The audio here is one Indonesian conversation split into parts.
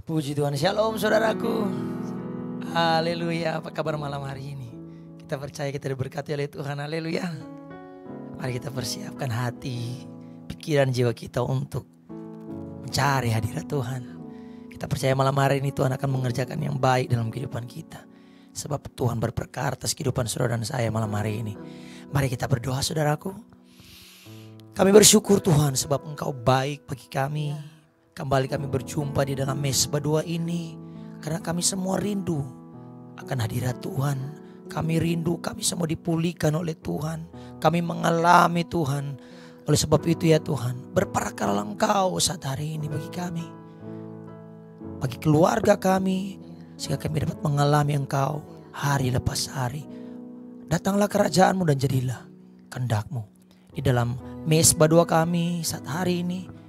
Puji Tuhan, shalom saudaraku. Haleluya, apa kabar malam hari ini? Kita percaya kita diberkati oleh Tuhan, haleluya. Mari kita persiapkan hati, pikiran, jiwa kita untuk mencari hadirat Tuhan. Kita percaya malam hari ini Tuhan akan mengerjakan yang baik dalam kehidupan kita. Sebab Tuhan berperkara atas kehidupan saudara dan saya malam hari ini. Mari kita berdoa saudaraku. Kami bersyukur Tuhan sebab Engkau baik bagi kami. Kembali kami berjumpa di dalam Mesbah 2 ini. Karena kami semua rindu akan hadirat Tuhan. Kami rindu, kami semua dipulihkan oleh Tuhan. Kami mengalami Tuhan. Oleh sebab itu ya Tuhan, berperkaralah Engkau saat hari ini bagi kami. Bagi keluarga kami. Sehingga kami dapat mengalami Engkau hari lepas hari. Datanglah kerajaan-Mu dan jadilah kehendak-Mu. Di dalam Mesbah 2 kami saat hari ini.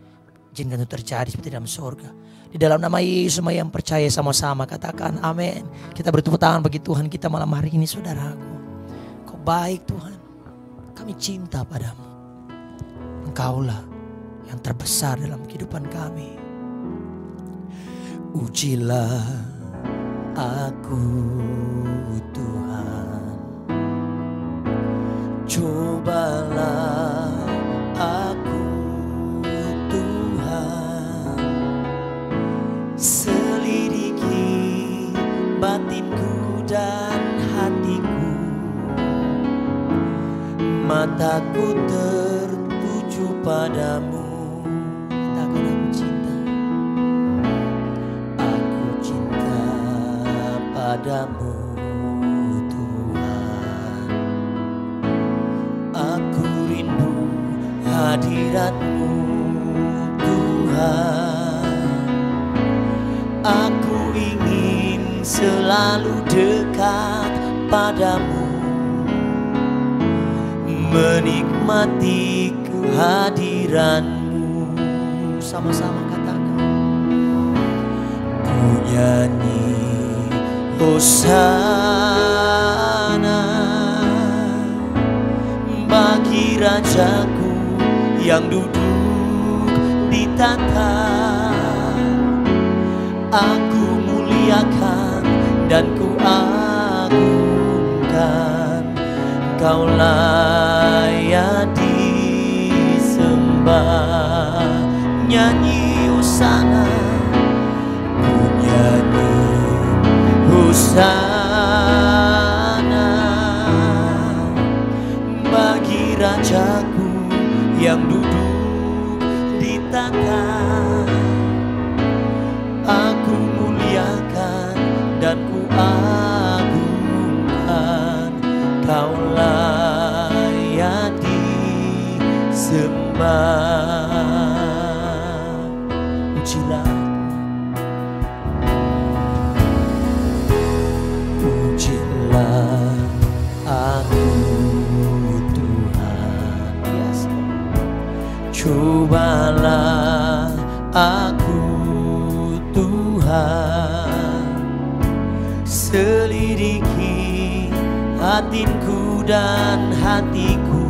Izinkan itu terjadi seperti dalam surga. Di dalam nama Yesus semua yang percaya sama-sama katakan amin. Kita bertepuk tangan bagi Tuhan kita malam hari ini saudaraku. Kau baik Tuhan. Kami cinta padamu. Engkaulah yang terbesar dalam kehidupan kami. Ujilah aku Tuhan. Cobalah aku selidiki batinku dan hatiku, mataku tertuju padamu. Takkan aku cinta padamu Tuhan. Aku rindu hadirat-Mu Tuhan. Aku ingin selalu dekat padamu, menikmati kehadiran-Mu. Sama-sama katakan. Ku nyanyi Hosana bagi Rajaku yang duduk di tahta. Aku muliakan dan ku agungkan, Kau layak disembah. Nyanyi Hosana, ku nyanyi Hosana bagi Rajaku yang duduk di tahta. Aku muliakan dan ku agungkan, Kau layak disembah. Ujilah, ujilah aku Tuhan. Yes. Cobalah aku Tuhan, selidiki hatinku dan hatiku,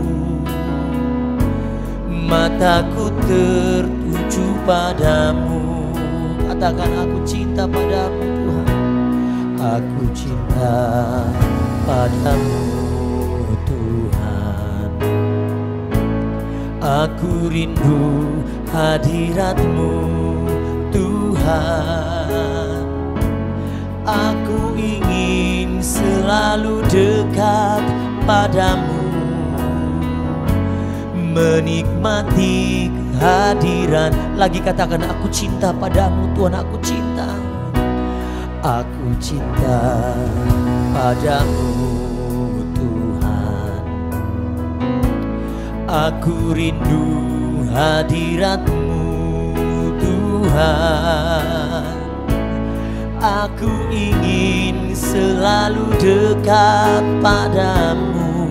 mataku tertuju padamu. Katakan aku cinta padamu Tuhan. Aku cinta padamu Tuhan. Aku rindu hadirat-Mu Tuhan. Aku ingin selalu dekat padamu, menikmati kehadiran. Lagi katakan aku cinta padamu Tuhan. Aku cinta. Aku cinta padamu Tuhan. Aku rindu hadirat-Mu Tuhan. Aku ingin selalu dekat padamu,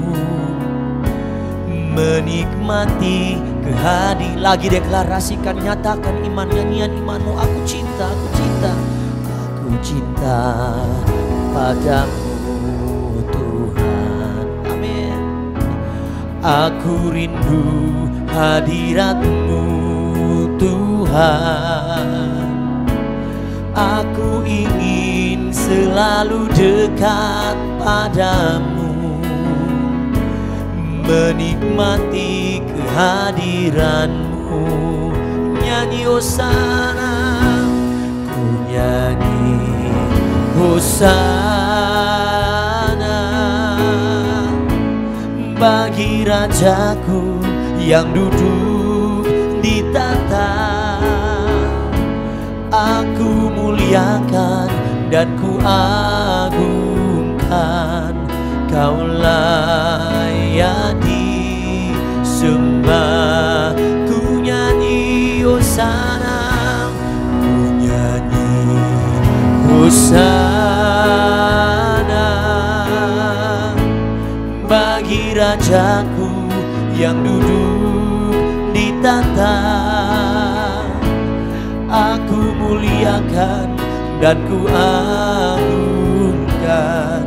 menikmati kehadiran. Lagi deklarasikan, nyatakan iman, nyanyian imanmu. Aku cinta, aku cinta. Aku cinta padamu Tuhan. Amin. Aku rindu hadirat-Mu Tuhan. Aku ingin selalu dekat padamu, menikmati kehadiranmu. Nyanyi Hosana, ku nyanyi Hosana bagi Rajaku yang duduk di tahta. Aku muliakan dan ku agungkan, Kau layak disembah. Ku nyanyi Hosana, ku nyanyi Hosana bagi Rajaku yang duduk di tahta. Aku muliakan dan ku agungkan,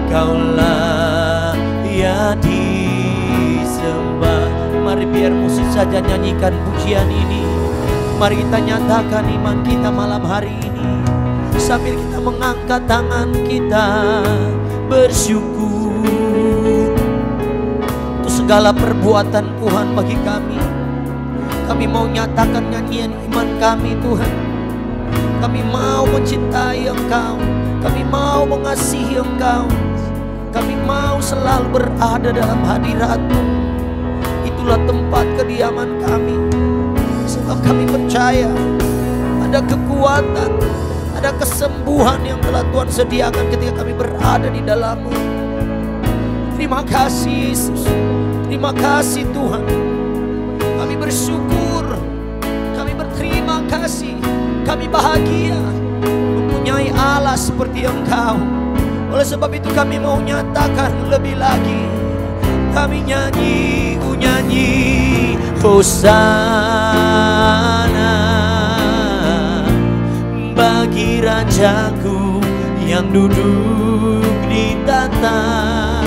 Kau layak disembah. Mari biar musik saja nyanyikan pujian ini. Mari kita nyatakan iman kita malam hari ini sambil kita mengangkat tangan kita bersyukur untuk segala perbuatan Tuhan bagi kami. Kami mau nyatakan nyanyian iman kami Tuhan. Kami mau mencintai Engkau, kami mau mengasihi Engkau, kami mau selalu berada dalam hadirat-Mu. Itulah tempat kediaman kami. Sebab kami percaya ada kekuatan, ada kesembuhan yang telah Tuhan sediakan ketika kami berada di dalam-Mu. Terima kasih Yesus, terima kasih Tuhan. Kami bersyukur, kami berterima kasih, kami bahagia mempunyai Allah seperti Engkau. Oleh sebab itu kami mau nyatakan lebih lagi. Kami nyanyi, ku nyanyi Hosana bagi Rajaku yang duduk di tahta.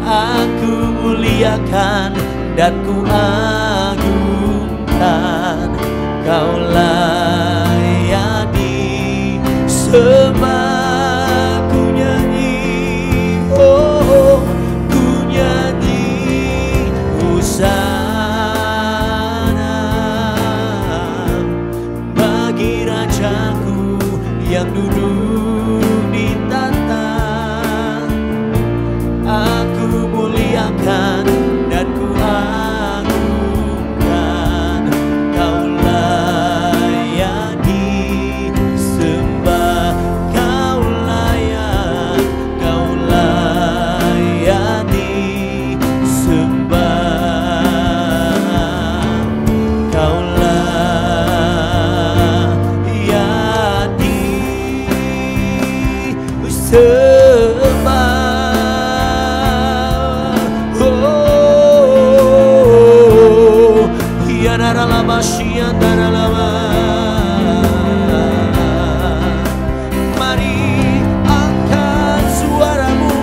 Aku muliakan dan ku agungkan, Kau layak disembah. Ku nyanyi, oh, ku nyanyi Hosana bagi Rajaku yang duduk di tahta. Aku muliakan dan ku agungkan, Kau layak disembah. Kau layak disembah. Kau layak disembah. Mari angkat suaramu,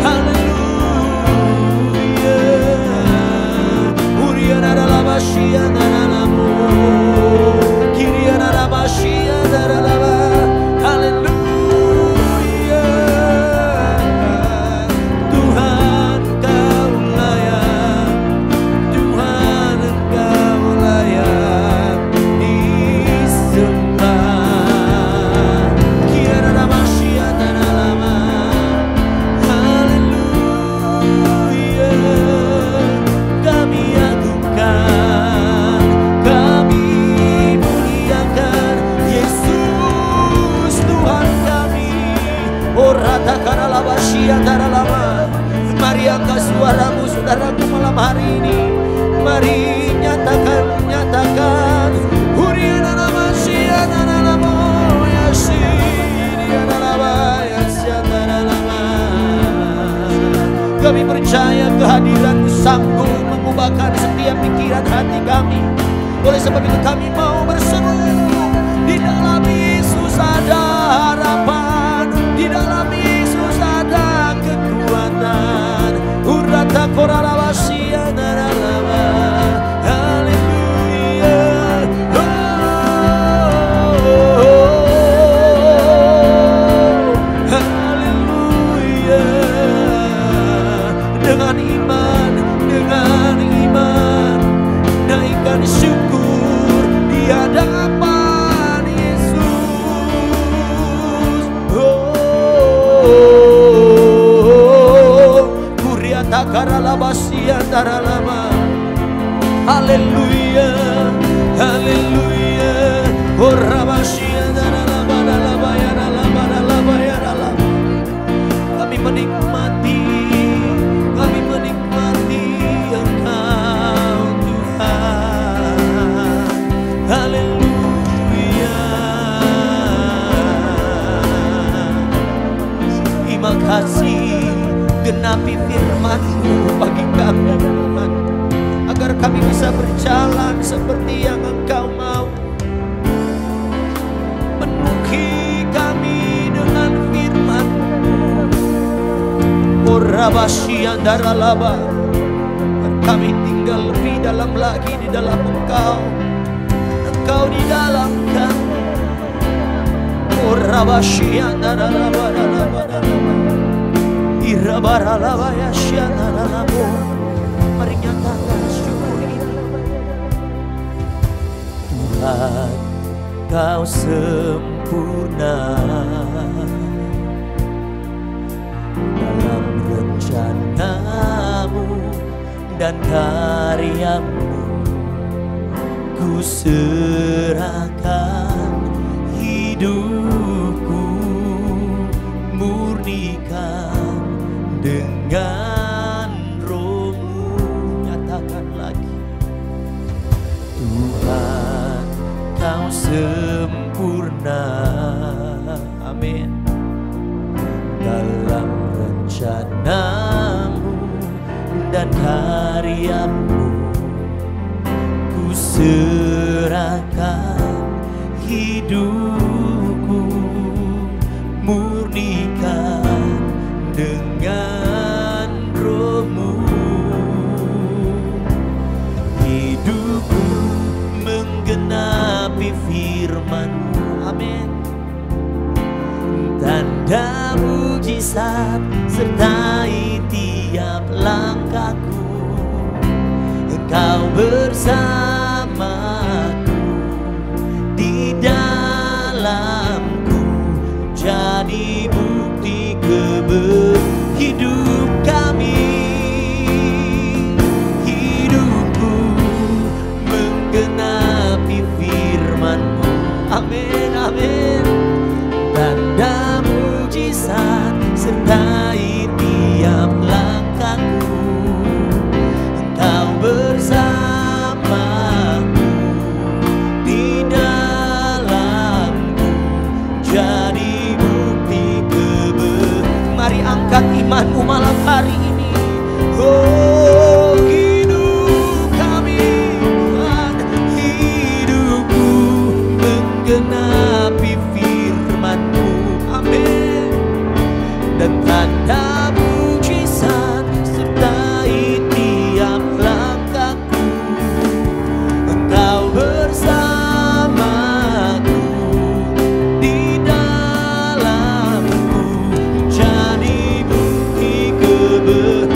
haleluya. Uriana dalam Asia daralamu, kiriana dalam Asia daralama, haleluya. Tuhan Kau layak, Tuhan Engkau layak disembah. Kira nama Asia daralama, haleluya. Kami agungkan, kami muliakan Yesus Tuhan kami. Orata karala Asia daralama. Mari angkat suaramu saudaraku malam hari ini. Mari nyatakan Huriana nama Asia daralama, Yasiri daralama, Yasia daralama. Kami percaya kehadiran-Mu sanggup mengubahkan setiap pikiran hati kami. Oleh sebab itu kami mau berseru, di dalam Yesus ada harapan, di dalam Yesus ada kekuatan. Urata korala Asia daralama, haleluya. Oh, takarabasia daralama. Haleluya, haleluya. Orabasia daralama daralama ya daralama daralama ya daralama. Kami menikmati Engkau Tuhan. Haleluya. Terima kasih, genapi firman-Mu bagi kami Tuhan, agar kami bisa berjalan seperti yang Engkau mau. Penuhi kami dengan firman-Mu. Orabasia daralaba. Kami tinggal lebih dalam lagi di dalam Engkau. Engkau di dalam kami. Orabasia daralaba daralaba daralaba. Irabaralaba ya syanaralabo. Mari nyatakan syukur ini. Tuhan, Kau sempurna dalam rencana-Mu dan karya-Mu. Ku serahkan hidupku, murnikan dengan Roh-Mu. Nyatakan lagi. Tuhan, Kau sempurna, amin, dalam rencana-Mu dan karya-Mu. Ku serahkan hidupku, murnikan dengan Roh-Mu. Hidupku menggenapi firman-Mu, amin. Tanda mujizat sertai tiap langkahku. Engkau bersamaku, di dalamku, jadi bukti hidup kami. Hidupku menggenapi firman-Mu, amin, amin. Tanda mujizat sertai tiap langkahku. Engkau bersamaku, di dalamku, jadi bukti Mari angkat imanmu malam hari ini. Oh, hidup kami Tuhan, hidupku menggenapi firman-Mu, amin. Dan tanda mujizat sertai tiap langkahku. Engkau bersamaku, di dalamku, jadi bukti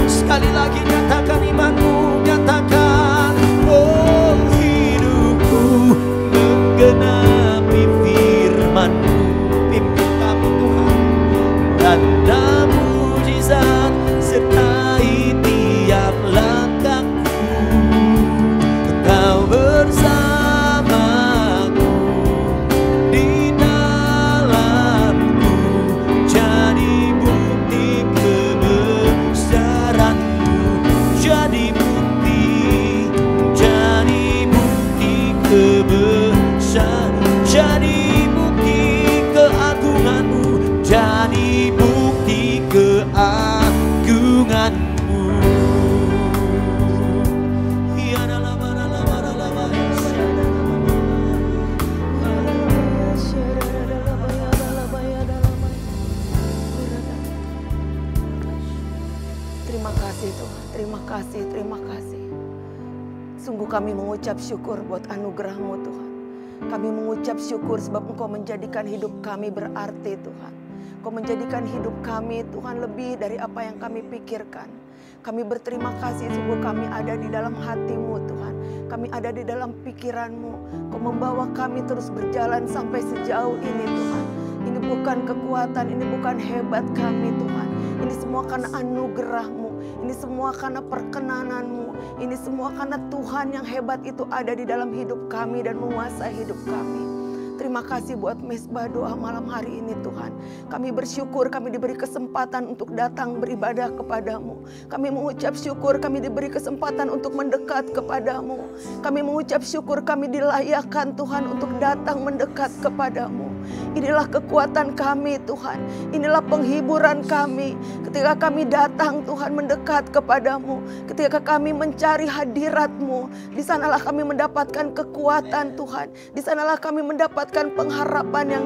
sekali lagi nyatakan imanmu, nyatakan. Oh, hidupku menggenapi firman-Mu. Pimpin kami Tuhan, tanda mujizat sertai tiap langkahku. Engkau bersamaku, di dalamku, jadi bukti kebesaran-Mu. Jadi bukti kebesaran, jadi bukti keagungan-Mu, jadi bukti keagungan-Mu. Terima kasih Tuhan, terima kasih, terima kasih. Sungguh kami mengucap syukur buat anugerah-Mu Tuhan. Kami mengucap syukur sebab Engkau menjadikan hidup kami berarti Tuhan. Engkau menjadikan hidup kami Tuhan lebih dari apa yang kami pikirkan. Kami berterima kasih sungguh kami ada di dalam hati-Mu Tuhan. Kami ada di dalam pikiran-Mu. Engkau membawa kami terus berjalan sampai sejauh ini Tuhan. Ini bukan kekuatan, ini bukan hebat kami Tuhan. Ini semua karena anugerah-Mu. Ini semua karena perkenanan-Mu. Ini semua karena Tuhan yang hebat itu ada di dalam hidup kami dan menguasai hidup kami. Terima kasih buat Mezbah Doa malam hari ini Tuhan. Kami bersyukur kami diberi kesempatan untuk datang beribadah kepadamu. Kami mengucap syukur kami diberi kesempatan untuk mendekat kepadamu. Kami mengucap syukur kami dilayakkan Tuhan untuk datang mendekat kepadamu. Inilah kekuatan kami Tuhan. Inilah penghiburan kami. Ketika kami datang Tuhan mendekat kepadamu. Ketika kami mencari hadirat-Mu. Di sanalah kami mendapatkan kekuatan Tuhan. Di sanalah kami mendapatkan pengharapan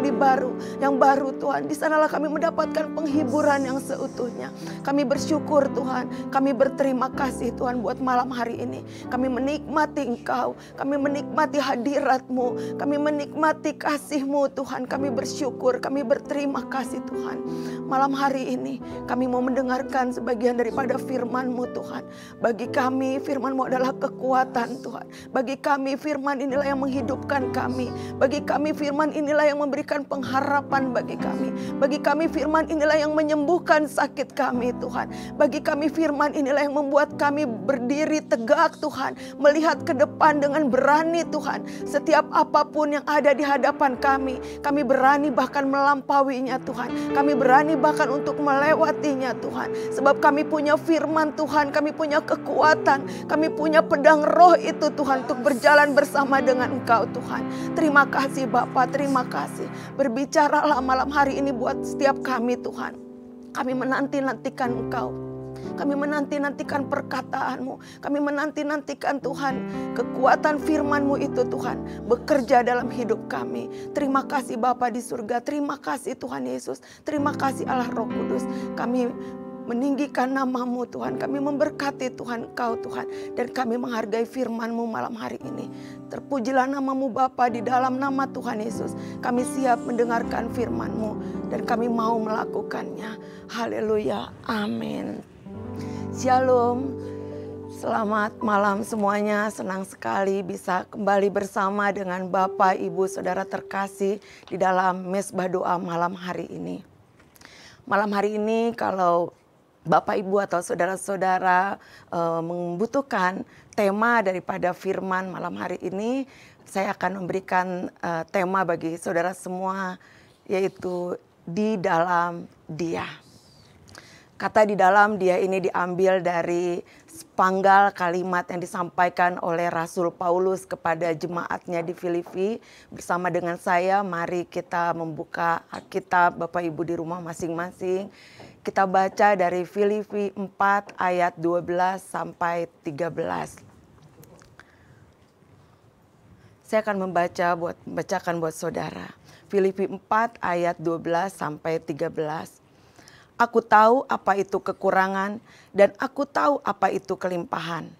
yang baru Tuhan. Di sanalah kami mendapatkan penghiburan yang seutuhnya. Kami bersyukur Tuhan. Kami berterima kasih Tuhan buat malam hari ini. Kami menikmati Engkau. Kami menikmati hadirat-Mu. Kami menikmati kasih-Mu Tuhan. Kami bersyukur. Kami berterima kasih Tuhan. Malam hari ini kami mau mendengarkan sebagian daripada firman-Mu Tuhan. Bagi kami firman-Mu adalah kekuatan Tuhan. Bagi kami firman inilah yang menghidupkan kami. Bagi kami firman inilah yang memberikan pengharapan bagi kami. Bagi kami firman inilah yang menyembuhkan sakit kami Tuhan. Bagi kami firman inilah yang membuat kami berdiri tegak Tuhan. Melihat ke depan dengan berani Tuhan. Setiap apapun yang ada di hadapan kami berani bahkan melampauinya Tuhan. Kami berani bahkan untuk melewatinya Tuhan. Sebab kami punya firman Tuhan. Kami punya kekuatan. Kami punya pedang roh itu Tuhan. Untuk berjalan bersama dengan Engkau Tuhan. Terima kasih Bapa, terima kasih. Berbicaralah malam hari ini buat setiap kami Tuhan. Kami menanti-nantikan Engkau. Kami menanti-nantikan perkataanmu. Kami menanti-nantikan Tuhan kekuatan firman-Mu itu Tuhan bekerja dalam hidup kami. Terima kasih Bapa di surga. Terima kasih Tuhan Yesus. Terima kasih Allah Roh Kudus. Kami meninggikan nama-Mu Tuhan. Kami memberkati Tuhan Engkau Tuhan. Dan kami menghargai firman-Mu malam hari ini. Terpujilah nama-Mu Bapa, di dalam nama Tuhan Yesus. Kami siap mendengarkan firman-Mu. Dan kami mau melakukannya. Haleluya. Amin. Shalom. Selamat malam semuanya. Senang sekali bisa kembali bersama dengan Bapak, Ibu, Saudara terkasih di dalam Mezbah Doa malam hari ini. Malam hari ini kalau Bapak, Ibu atau saudara-saudara membutuhkan tema daripada firman malam hari ini, saya akan memberikan tema bagi saudara semua, yaitu di dalam Dia. Kata di dalam Dia ini diambil dari sepenggal kalimat yang disampaikan oleh Rasul Paulus kepada jemaatnya di Filipi. Bersama dengan saya, mari kita membuka Alkitab Bapak Ibu di rumah masing-masing. Kita baca dari Filipi 4 ayat 12 sampai 13. Saya akan membacakan buat saudara. Filipi 4 ayat 12 sampai 13. Aku tahu apa itu kekurangan dan aku tahu apa itu kelimpahan.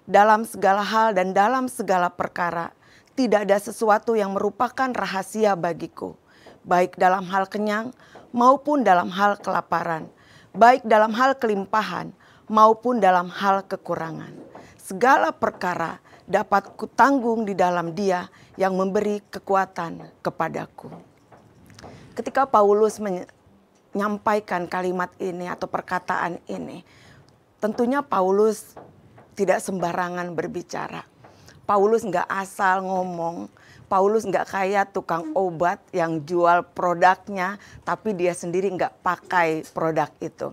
Dalam segala hal dan dalam segala perkara, tidak ada sesuatu yang merupakan rahasia bagiku. Baik dalam hal kenyang maupun dalam hal kelaparan. Baik dalam hal kelimpahan maupun dalam hal kekurangan. Segala perkara dapat kutanggung di dalam Dia yang memberi kekuatan kepadaku. Ketika Paulus menyampaikan kalimat ini atau perkataan ini, tentunya Paulus tidak sembarangan berbicara. Paulus nggak asal ngomong. Paulus nggak kayak tukang obat yang jual produknya, tapi dia sendiri nggak pakai produk itu.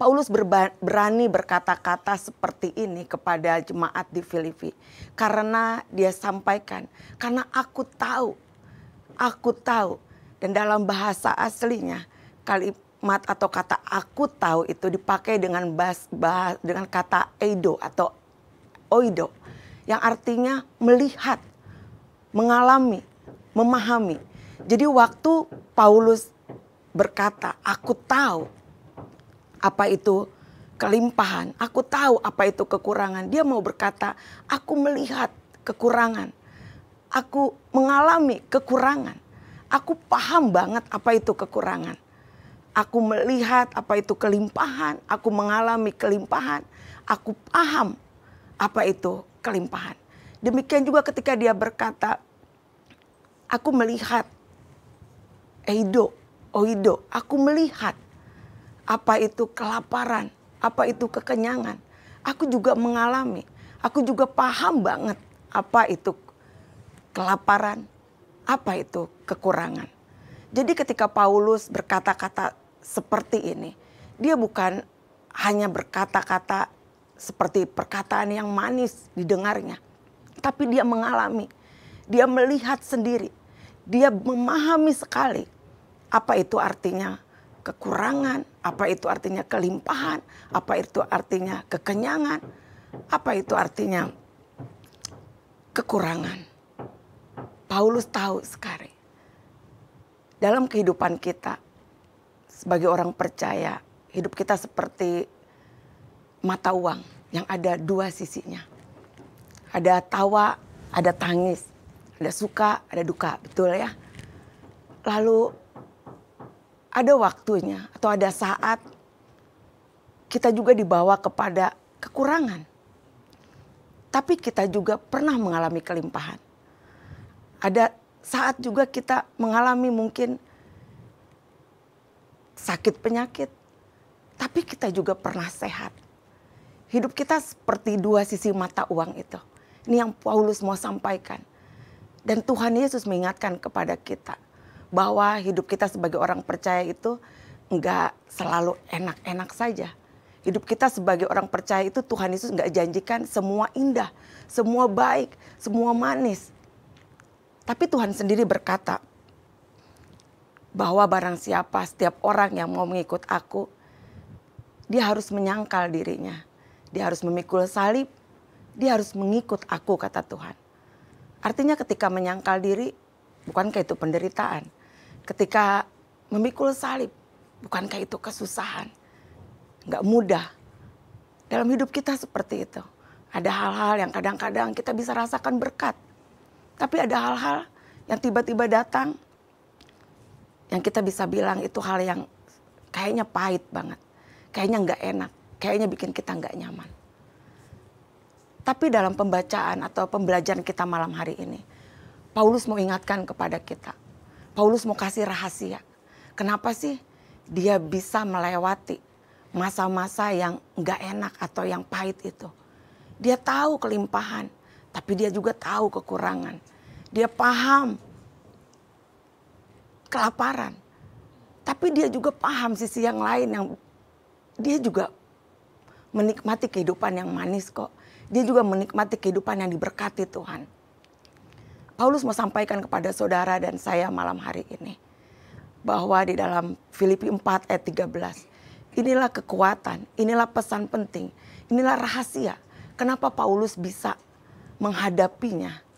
Paulus berani berkata-kata seperti ini kepada jemaat di Filipi. Karena dia sampaikan, karena aku tahu. Dan dalam bahasa aslinya, kalimat atau kata aku tahu itu dipakai dengan kata eido atau oido. Yang artinya melihat, mengalami, memahami. Jadi waktu Paulus berkata, aku tahu apa itu kelimpahan, aku tahu apa itu kekurangan. Dia mau berkata, aku melihat kekurangan, aku mengalami kekurangan, aku paham banget apa itu kekurangan. Aku melihat apa itu kelimpahan, aku mengalami kelimpahan, aku paham apa itu kelimpahan. Demikian juga ketika dia berkata, aku melihat, eido, oido, aku melihat apa itu kelaparan, apa itu kekenyangan. Aku juga mengalami, aku juga paham banget apa itu kelaparan, apa itu kekurangan. Jadi ketika Paulus berkata-kata seperti ini, dia bukan hanya berkata-kata seperti perkataan yang manis didengarnya, tapi dia mengalami, dia melihat sendiri, dia memahami sekali apa itu artinya kekurangan, apa itu artinya kelimpahan, apa itu artinya kekenyangan, apa itu artinya kekurangan. Paulus tahu sekali. Dalam kehidupan kita sebagai orang percaya, hidup kita seperti mata uang yang ada dua sisinya. Ada tawa, ada tangis, ada suka, ada duka, betul ya? Lalu ada waktunya atau ada saat kita juga dibawa kepada kekurangan. Tapi kita juga pernah mengalami kelimpahan. Ada saat juga kita mengalami mungkin sakit penyakit. Tapi kita juga pernah sehat. Hidup kita seperti dua sisi mata uang itu. Ini yang Paulus mau sampaikan. Dan Tuhan Yesus mengingatkan kepada kita bahwa hidup kita sebagai orang percaya itu enggak selalu enak-enak saja. Hidup kita sebagai orang percaya itu Tuhan Yesus enggak janjikan semua indah, semua baik, semua manis. Tapi Tuhan sendiri berkata bahwa barang siapa, setiap orang yang mau mengikut aku, dia harus menyangkal dirinya. Dia harus memikul salib, dia harus mengikut aku, kata Tuhan. Artinya ketika menyangkal diri, bukankah itu penderitaan? Ketika memikul salib, bukankah itu kesusahan? Enggak mudah. Dalam hidup kita seperti itu. Ada hal-hal yang kadang-kadang kita bisa rasakan berkat. Tapi ada hal-hal yang tiba-tiba datang, yang kita bisa bilang itu hal yang kayaknya pahit banget. Kayaknya enggak enak, kayaknya bikin kita enggak nyaman. Tapi dalam pembacaan atau pembelajaran kita malam hari ini, Paulus mau ingatkan kepada kita. Paulus mau kasih rahasia. Kenapa sih dia bisa melewati masa-masa yang enggak enak atau yang pahit itu. Dia tahu kelimpahan, tapi dia juga tahu kekurangan. Dia paham kelaparan, tapi dia juga paham sisi yang lain yang dia juga menikmati kehidupan yang manis kok. Dia juga menikmati kehidupan yang diberkati Tuhan. Paulus mau sampaikan kepada saudara dan saya malam hari ini, bahwa di dalam Filipi 4 ayat 13, inilah kekuatan, inilah pesan penting, inilah rahasia. Kenapa Paulus bisa menghadapinya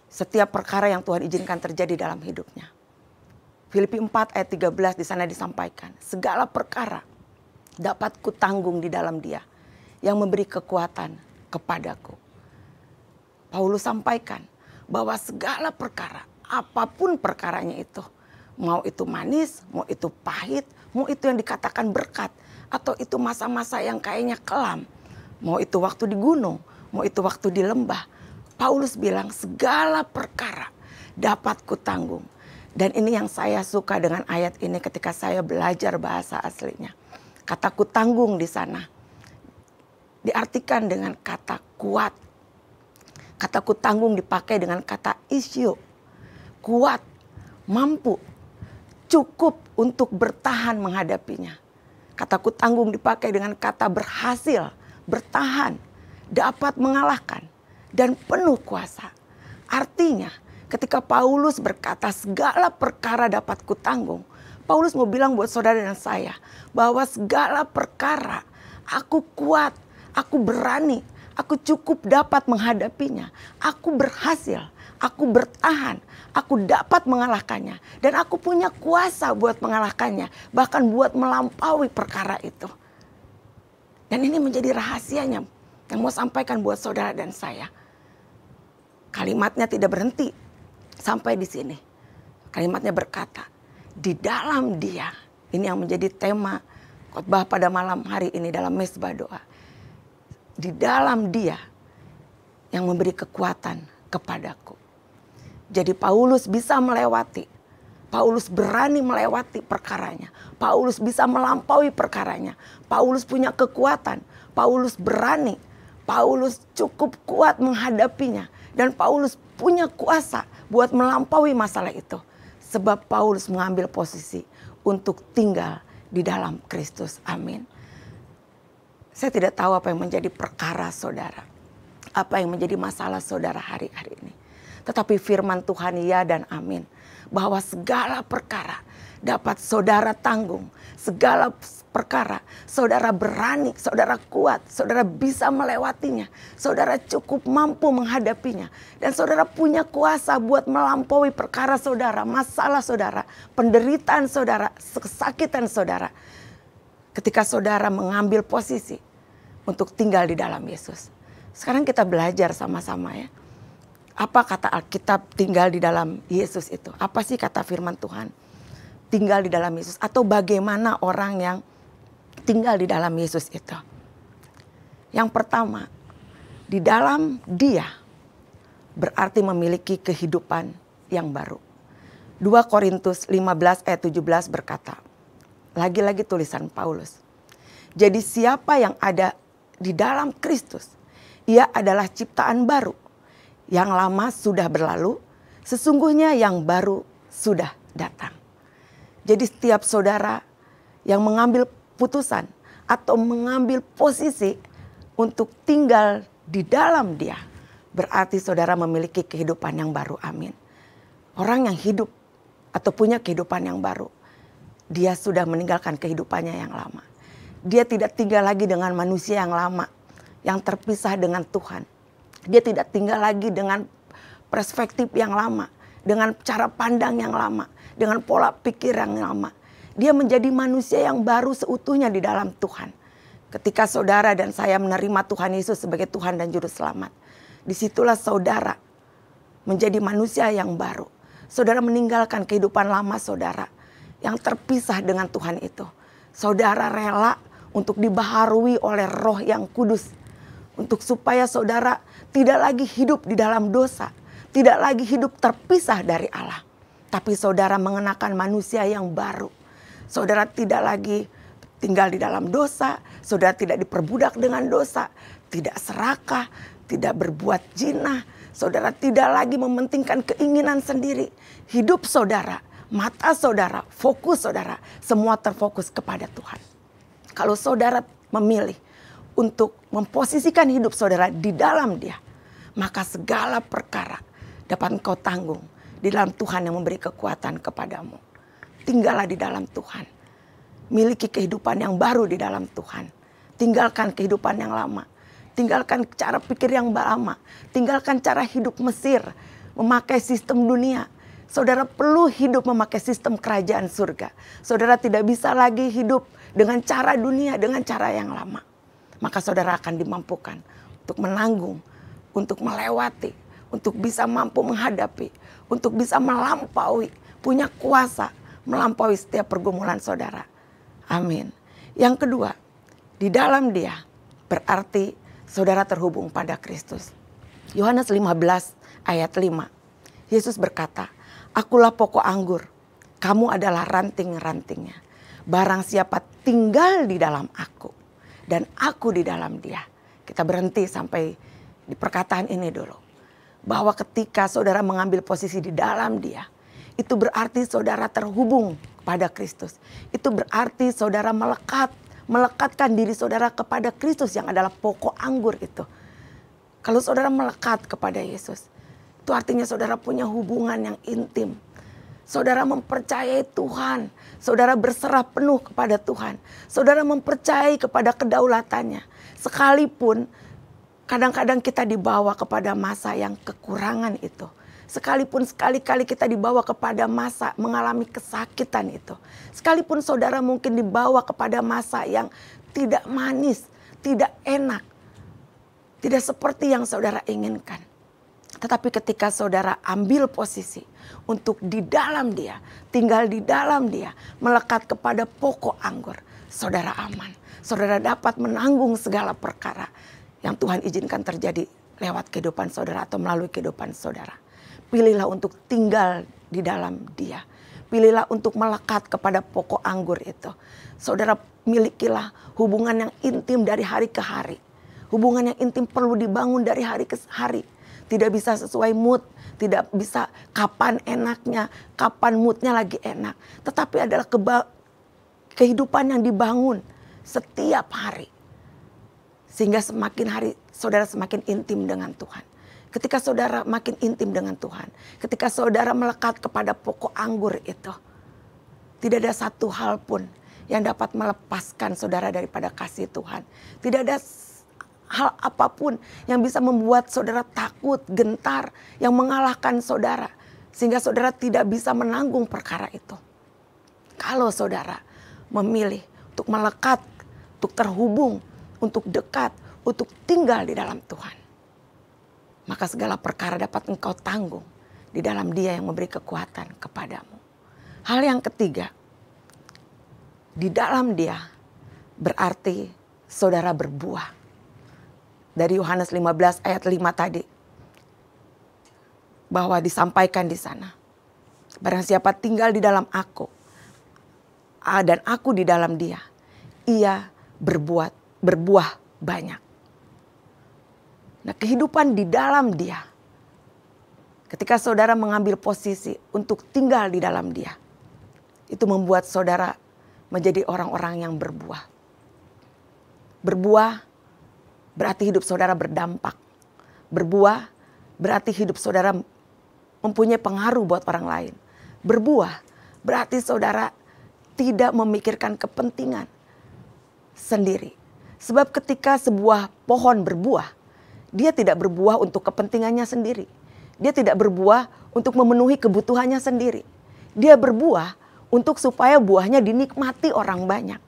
setiap perkara yang Tuhan izinkan terjadi dalam hidupnya. Filipi 4 ayat 13 di sana disampaikan, segala perkara dapat kutanggung di dalam Dia yang memberi kekuatan kepadaku. Paulus sampaikan bahwa segala perkara, apapun perkaranya itu, mau itu manis, mau itu pahit, mau itu yang dikatakan berkat, atau itu masa-masa yang kayaknya kelam, mau itu waktu di gunung, mau itu waktu di lembah. Paulus bilang segala perkara dapat kutanggung. Dan ini yang saya suka dengan ayat ini ketika saya belajar bahasa aslinya. Kata kutanggung di sana diartikan dengan kata kuat. Kata kutanggung dipakai dengan kata isyu. Kuat, mampu, cukup untuk bertahan menghadapinya. Kata kutanggung dipakai dengan kata berhasil, bertahan, dapat mengalahkan, dan penuh kuasa. Artinya ketika Paulus berkata segala perkara dapat kutanggung, Paulus mau bilang buat saudara dan saya bahwa segala perkara aku kuat, aku berani, aku cukup dapat menghadapinya. Aku berhasil, aku bertahan, aku dapat mengalahkannya. Dan aku punya kuasa buat mengalahkannya, bahkan buat melampaui perkara itu. Dan ini menjadi rahasianya yang mau sampaikan buat saudara dan saya. Kalimatnya tidak berhenti sampai di sini. Kalimatnya berkata, di dalam Dia, ini yang menjadi tema khotbah pada malam hari ini dalam mesbah doa. Di dalam Dia yang memberi kekuatan kepadaku. Jadi Paulus bisa melewati Paulus berani melewati perkaranya. Paulus bisa melampaui perkaranya. Paulus punya kekuatan. Paulus berani. Paulus cukup kuat menghadapinya. Dan Paulus punya kuasa buat melampaui masalah itu. Sebab Paulus mengambil posisi untuk tinggal di dalam Kristus. Amin. Saya tidak tahu apa yang menjadi perkara saudara. Apa yang menjadi masalah saudara hari-hari ini. Tetapi firman Tuhan ya dan amin. Bahwa segala perkara dapat saudara tanggung. Segala perkara saudara berani, saudara kuat, saudara bisa melewatinya. Saudara cukup mampu menghadapinya. Dan saudara punya kuasa buat melampaui perkara saudara, masalah saudara, penderitaan saudara, kesakitan saudara. Ketika saudara mengambil posisi untuk tinggal di dalam Yesus. Sekarang kita belajar sama-sama ya. Apa kata Alkitab tinggal di dalam Yesus itu? Apa sih kata firman Tuhan? Tinggal di dalam Yesus. Atau bagaimana orang yang tinggal di dalam Yesus itu? Yang pertama, di dalam Dia berarti memiliki kehidupan yang baru. 2 Korintus 15 ayat 17 berkata, lagi-lagi tulisan Paulus. Jadi siapa yang ada di dalam Kristus, ia adalah ciptaan baru. Yang lama sudah berlalu, sesungguhnya yang baru sudah datang. Jadi setiap saudara yang mengambil putusan atau mengambil posisi untuk tinggal di dalam Dia, berarti saudara memiliki kehidupan yang baru. Amin. Orang yang hidup atau punya kehidupan yang baru, dia sudah meninggalkan kehidupannya yang lama. Dia tidak tinggal lagi dengan manusia yang lama, yang terpisah dengan Tuhan. Dia tidak tinggal lagi dengan perspektif yang lama, dengan cara pandang yang lama, dengan pola pikir yang lama. Dia menjadi manusia yang baru seutuhnya di dalam Tuhan. Ketika saudara dan saya menerima Tuhan Yesus sebagai Tuhan dan Juru Selamat, disitulah saudara menjadi manusia yang baru. Saudara meninggalkan kehidupan lama saudara yang terpisah dengan Tuhan itu. Saudara rela untuk dibaharui oleh Roh yang Kudus. Untuk supaya saudara tidak lagi hidup di dalam dosa. Tidak lagi hidup terpisah dari Allah. Tapi saudara mengenakan manusia yang baru. Saudara tidak lagi tinggal di dalam dosa. Saudara tidak diperbudak dengan dosa. Tidak serakah. Tidak berbuat zina. Saudara tidak lagi mementingkan keinginan sendiri. Hidup saudara, mata saudara, fokus saudara. Semua terfokus kepada Tuhan. Kalau saudara memilih untuk memposisikan hidup saudara di dalam Dia, maka segala perkara dapat engkau tanggung di dalam Tuhan yang memberi kekuatan kepadamu. Tinggallah di dalam Tuhan. Miliki kehidupan yang baru di dalam Tuhan. Tinggalkan kehidupan yang lama. Tinggalkan cara pikir yang lama. Tinggalkan cara hidup Mesir. Memakai sistem dunia. Saudara perlu hidup memakai sistem kerajaan surga. Saudara tidak bisa lagi hidup dengan cara dunia, dengan cara yang lama. Maka saudara akan dimampukan untuk menanggung, untuk melewati, untuk bisa mampu menghadapi, untuk bisa melampaui, punya kuasa melampaui setiap pergumulan saudara. Amin. Yang kedua, di dalam Dia berarti saudara terhubung pada Kristus. Yohanes 15 ayat 5. Yesus berkata, "Akulah pokok anggur, kamu adalah ranting-rantingnya. Barang siapa tinggal di dalam aku, dan aku di dalam Dia." Kita berhenti sampai di perkataan ini dulu. Bahwa ketika saudara mengambil posisi di dalam Dia, itu berarti saudara terhubung pada Kristus. Itu berarti saudara melekatkan diri saudara kepada Kristus yang adalah pokok anggur itu. Kalau saudara melekat kepada Yesus, itu artinya saudara punya hubungan yang intim. Saudara mempercayai Tuhan. Saudara berserah penuh kepada Tuhan. Saudara mempercayai kepada kedaulatannya. Sekalipun kadang-kadang kita dibawa kepada masa yang kekurangan itu. Sekalipun sekali-kali kita dibawa kepada masa mengalami kesakitan itu. Sekalipun saudara mungkin dibawa kepada masa yang tidak manis, tidak enak. Tidak seperti yang saudara inginkan. Tetapi ketika saudara ambil posisi untuk di dalam Dia, tinggal di dalam Dia, melekat kepada pokok anggur, saudara aman. Saudara dapat menanggung segala perkara yang Tuhan izinkan terjadi lewat kehidupan saudara atau melalui kehidupan saudara. Pilihlah untuk tinggal di dalam Dia. pilihlah untuk melekat kepada pokok anggur itu. Saudara, milikilah hubungan yang intim dari hari ke hari. Hubungan yang intim perlu dibangun dari hari ke hari. Tidak bisa sesuai mood, tidak bisa kapan enaknya, kapan moodnya lagi enak. Tetapi adalah kehidupan yang dibangun setiap hari. Sehingga semakin hari saudara semakin intim dengan Tuhan. Ketika saudara makin intim dengan Tuhan, ketika saudara melekat kepada pokok anggur itu, tidak ada satu hal pun yang dapat melepaskan saudara daripada kasih Tuhan. Tidak ada hal apapun yang bisa membuat saudara takut, gentar, yang mengalahkan saudara. Sehingga saudara tidak bisa menanggung perkara itu. Kalau saudara memilih untuk melekat, untuk terhubung, untuk dekat, untuk tinggal di dalam Tuhan, maka segala perkara dapat engkau tanggung di dalam Dia yang memberi kekuatan kepadamu. Hal yang ketiga, di dalam Dia berarti saudara berbuah. Dari Yohanes 15 ayat 5 tadi, bahwa disampaikan di sana, barang siapa tinggal di dalam aku dan aku di dalam Dia, ia berbuah banyak. Nah, kehidupan di dalam Dia, ketika saudara mengambil posisi untuk tinggal di dalam Dia, itu membuat saudara menjadi orang-orang yang berbuah. Berbuah berarti hidup saudara berdampak. Berbuah berarti hidup saudara mempunyai pengaruh buat orang lain. Berbuah berarti saudara tidak memikirkan kepentingan sendiri. Sebab ketika sebuah pohon berbuah, dia tidak berbuah untuk kepentingannya sendiri. Dia tidak berbuah untuk memenuhi kebutuhannya sendiri. Dia berbuah untuk supaya buahnya dinikmati orang banyak.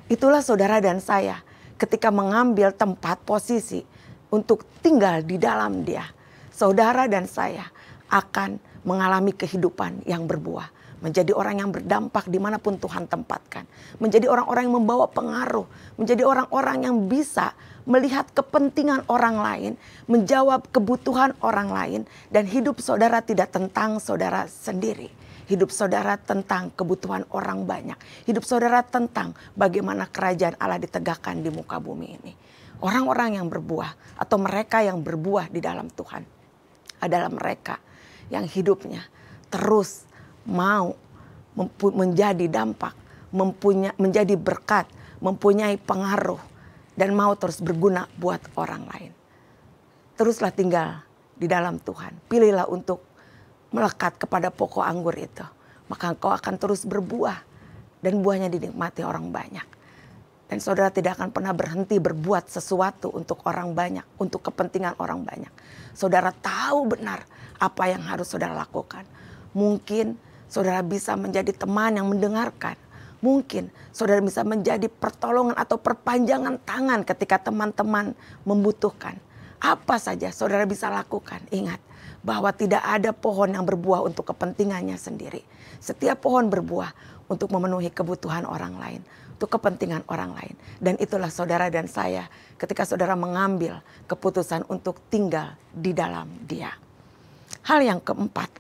Itulah saudara dan saya ketika mengambil tempat posisi untuk tinggal di dalam Dia. Saudara dan saya akan mengalami kehidupan yang berbuah. Menjadi orang yang berdampak dimanapun Tuhan tempatkan. Menjadi orang-orang yang membawa pengaruh. Menjadi orang-orang yang bisa melihat kepentingan orang lain. Menjawab kebutuhan orang lain. Dan hidup saudara tidak tentang saudara sendiri. Hidup saudara tentang kebutuhan orang banyak. Hidup saudara tentang bagaimana kerajaan Allah ditegakkan di muka bumi ini. Orang-orang yang berbuah atau mereka yang berbuah di dalam Tuhan adalah mereka yang hidupnya terus mau menjadi dampak, menjadi berkat, mempunyai pengaruh, dan mau terus berguna buat orang lain. Teruslah tinggal di dalam Tuhan. Pilihlah untuk melekat kepada pokok anggur itu. Maka engkau akan terus berbuah dan buahnya dinikmati orang banyak. Dan saudara tidak akan pernah berhenti berbuat sesuatu untuk orang banyak, untuk kepentingan orang banyak. Saudara tahu benar apa yang harus saudara lakukan. Mungkin saudara bisa menjadi teman yang mendengarkan. Mungkin saudara bisa menjadi pertolongan atau perpanjangan tangan ketika teman-teman membutuhkan. Apa saja saudara bisa lakukan. Ingat bahwa tidak ada pohon yang berbuah untuk kepentingannya sendiri. Setiap pohon berbuah untuk memenuhi kebutuhan orang lain, untuk kepentingan orang lain. Dan itulah saudara dan saya ketika saudara mengambil keputusan untuk tinggal di dalam Dia. Hal yang keempat,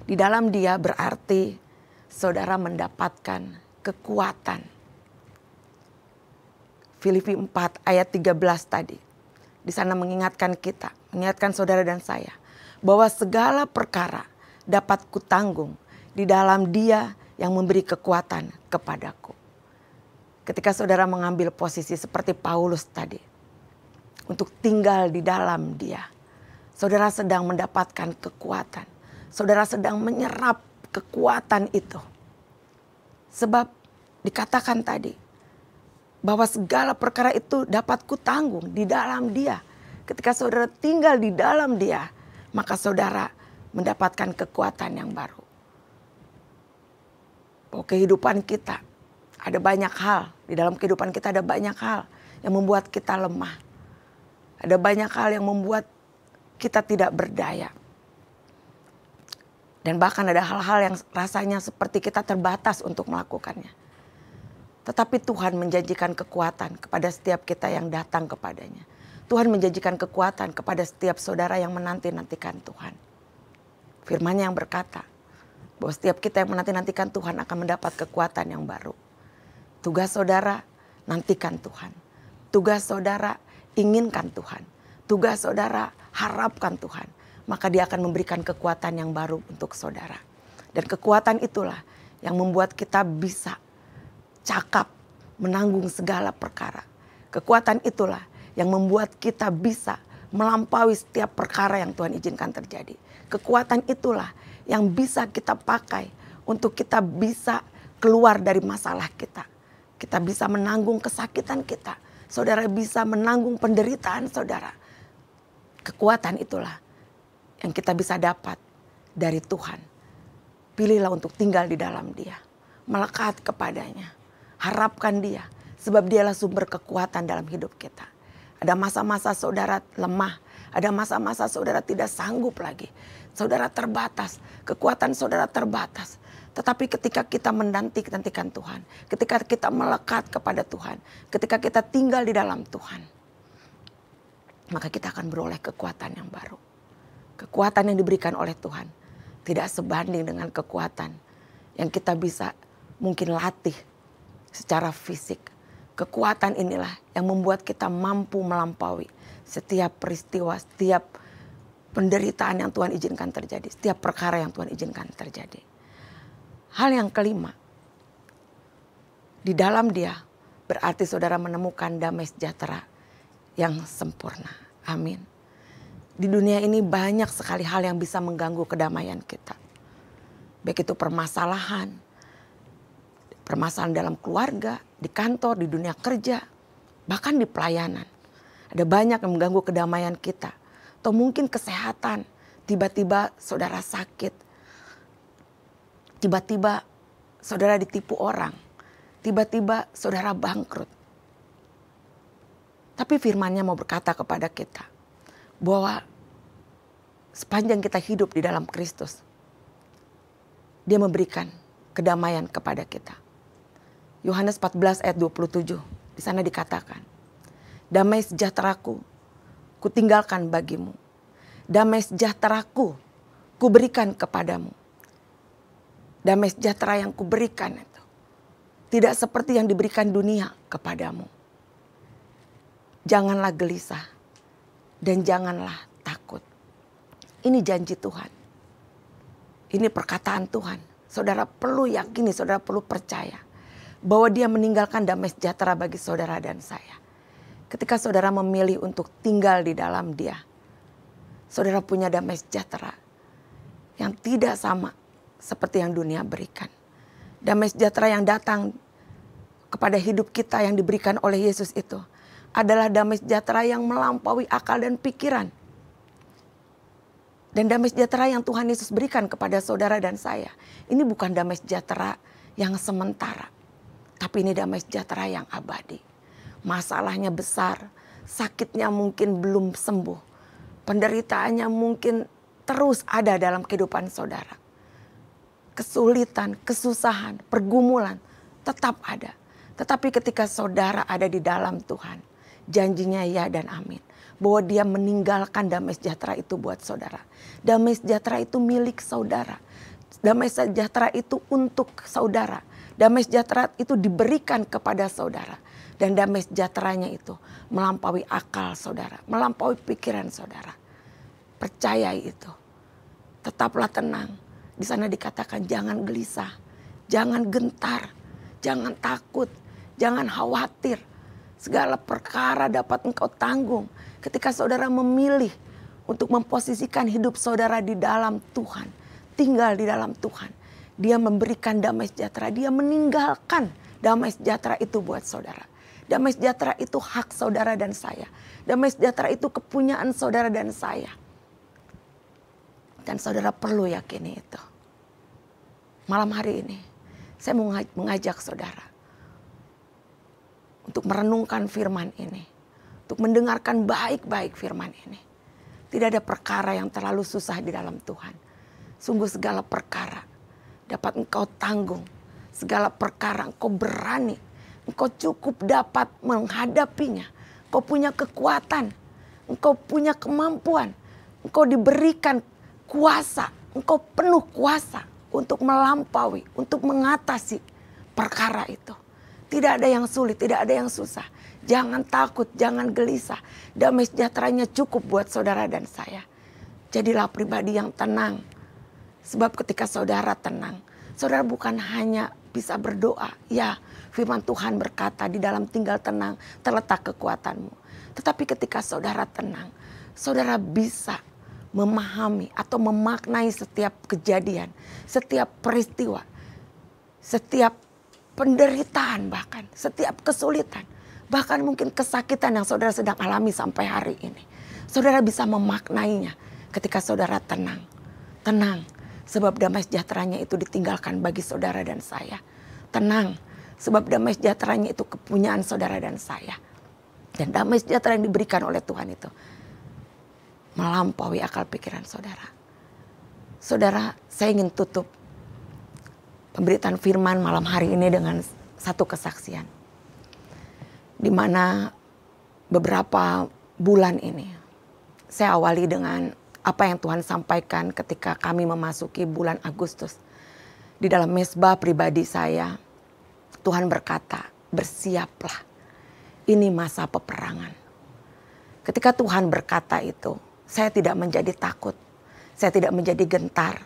di dalam Dia berarti saudara mendapatkan kekuatan. Filipi 4 ayat 13 tadi. Di sana mengingatkan kita, mengingatkan saudara dan saya, bahwa segala perkara dapat kutanggung di dalam Dia yang memberi kekuatan kepadaku. Ketika saudara mengambil posisi seperti Paulus tadi, untuk tinggal di dalam Dia, saudara sedang mendapatkan kekuatan. Saudara sedang menyerap kekuatan itu. Sebab dikatakan tadi, bahwa segala perkara itu dapat kutanggung di dalam Dia. Ketika saudara tinggal di dalam Dia, maka saudara mendapatkan kekuatan yang baru. Bahwa kehidupan kita ada banyak hal, di dalam kehidupan kita ada banyak hal yang membuat kita lemah. Ada banyak hal yang membuat kita tidak berdaya. Dan bahkan ada hal-hal yang rasanya seperti kita terbatas untuk melakukannya. Tetapi Tuhan menjanjikan kekuatan kepada setiap kita yang datang kepadanya. Tuhan menjanjikan kekuatan kepada setiap saudara yang menanti-nantikan Tuhan. Firman-Nya yang berkata Bahwa setiap kita yang menanti-nantikan Tuhan akan mendapat kekuatan yang baru. Tugas saudara, nantikan Tuhan. Tugas saudara, inginkan Tuhan. Tugas saudara, harapkan Tuhan. Maka dia akan memberikan kekuatan yang baru untuk saudara. Dan kekuatan itulah yang membuat kita bisa cakap menanggung segala perkara. Kekuatan itulah yang membuat kita bisa melampaui setiap perkara yang Tuhan izinkan terjadi. Kekuatan itulah yang bisa kita pakai untuk kita bisa keluar dari masalah kita. Kita bisa menanggung kesakitan kita. Saudara bisa menanggung penderitaan saudara. Kekuatan itulah yang kita bisa dapat dari Tuhan. Pilihlah untuk tinggal di dalam Dia. Melekat kepadanya. Harapkan Dia. Sebab Dialah sumber kekuatan dalam hidup kita. Ada masa-masa saudara lemah. Ada masa-masa saudara tidak sanggup lagi. Saudara terbatas. Kekuatan saudara terbatas. Tetapi ketika kita menantikan Tuhan. Ketika kita melekat kepada Tuhan. Ketika kita tinggal di dalam Tuhan. Maka kita akan beroleh kekuatan yang baru. Kekuatan yang diberikan oleh Tuhan. Tidak sebanding dengan kekuatan yang kita bisa mungkin latih secara fisik. Kekuatan inilah yang membuat kita mampu melampaui setiap peristiwa, setiap penderitaan yang Tuhan izinkan terjadi. Setiap perkara yang Tuhan izinkan terjadi. Hal yang kelima. Di dalam Dia berarti saudara menemukan damai sejahtera yang sempurna. Amin. Di dunia ini banyak sekali hal yang bisa mengganggu kedamaian kita. Baik itu permasalahan dalam keluarga, di kantor, di dunia kerja, bahkan di pelayanan. Ada banyak yang mengganggu kedamaian kita. Atau mungkin kesehatan, tiba-tiba saudara sakit. Tiba-tiba saudara ditipu orang. Tiba-tiba saudara bangkrut. Tapi firman-Nya mau berkata kepada kita bahwa sepanjang kita hidup di dalam Kristus, Dia memberikan kedamaian kepada kita. Yohanes 14 ayat 27, di sana dikatakan, damai sejahteraku kutinggalkan bagimu. Damai sejahteraku kuberikan kepadamu. Damai sejahtera yang kuberikan itu tidak seperti yang diberikan dunia kepadamu. Janganlah gelisah dan janganlah takut. Ini janji Tuhan. Ini perkataan Tuhan. Saudara perlu yakini, saudara perlu percaya bahwa Dia meninggalkan damai sejahtera bagi saudara dan saya. Ketika saudara memilih untuk tinggal di dalam Dia, saudara punya damai sejahtera yang tidak sama seperti yang dunia berikan. Damai sejahtera yang datang kepada hidup kita yang diberikan oleh Yesus itu adalah damai sejahtera yang melampaui akal dan pikiran. Dan damai sejahtera yang Tuhan Yesus berikan kepada saudara dan saya, ini bukan damai sejahtera yang sementara. Tapi ini damai sejahtera yang abadi. Masalahnya besar, sakitnya mungkin belum sembuh. Penderitaannya mungkin terus ada dalam kehidupan saudara. Kesulitan, kesusahan, pergumulan tetap ada. Tetapi ketika saudara ada di dalam Tuhan, janjinya ya dan amin. Bahwa Dia meninggalkan damai sejahtera itu buat saudara. Damai sejahtera itu milik saudara. Damai sejahtera itu untuk saudara. Damai sejahtera itu diberikan kepada saudara. Dan damai sejahteranya itu melampaui akal saudara. Melampaui pikiran saudara. Percayai itu. Tetaplah tenang. Di sana dikatakan jangan gelisah. Jangan gentar. Jangan takut. Jangan khawatir. Segala perkara dapat engkau tanggung. Ketika saudara memilih untuk memposisikan hidup saudara di dalam Tuhan. Tinggal di dalam Tuhan. Dia memberikan damai sejahtera. Dia meninggalkan damai sejahtera itu buat saudara. Damai sejahtera itu hak saudara dan saya. Damai sejahtera itu kepunyaan saudara dan saya. Dan saudara perlu yakini itu. Malam hari ini saya mau mengajak saudara untuk merenungkan firman ini. Untuk mendengarkan baik-baik firman ini. Tidak ada perkara yang terlalu susah di dalam Tuhan. Sungguh segala perkara dapat engkau tanggung. Segala perkara engkau berani. Engkau cukup dapat menghadapinya. Engkau punya kekuatan. Engkau punya kemampuan. Engkau diberikan kuasa. Engkau penuh kuasa untuk melampaui, untuk mengatasi perkara itu. Tidak ada yang sulit, tidak ada yang susah. Jangan takut, jangan gelisah. Damai sejahteranya cukup buat saudara dan saya. Jadilah pribadi yang tenang. Sebab ketika saudara tenang, saudara bukan hanya bisa berdoa. Ya, firman Tuhan berkata di dalam tinggal tenang terletak kekuatanmu. Tetapi ketika saudara tenang, saudara bisa memahami atau memaknai setiap kejadian, setiap peristiwa, setiap penderitaan bahkan, setiap kesulitan, bahkan mungkin kesakitan yang saudara sedang alami sampai hari ini. Saudara bisa memaknainya ketika saudara tenang. Tenang, sebab damai sejahteranya itu ditinggalkan bagi saudara dan saya. Tenang, sebab damai sejahteranya itu kepunyaan saudara dan saya. Dan damai sejahtera yang diberikan oleh Tuhan itu melampaui akal pikiran saudara. Saudara, saya ingin tutup pemberitaan firman malam hari ini dengan satu kesaksian. Di mana beberapa bulan ini saya awali dengan apa yang Tuhan sampaikan ketika kami memasuki bulan Agustus. Di dalam mesbah pribadi saya, Tuhan berkata, bersiaplah, ini masa peperangan. Ketika Tuhan berkata itu, saya tidak menjadi takut, saya tidak menjadi gentar.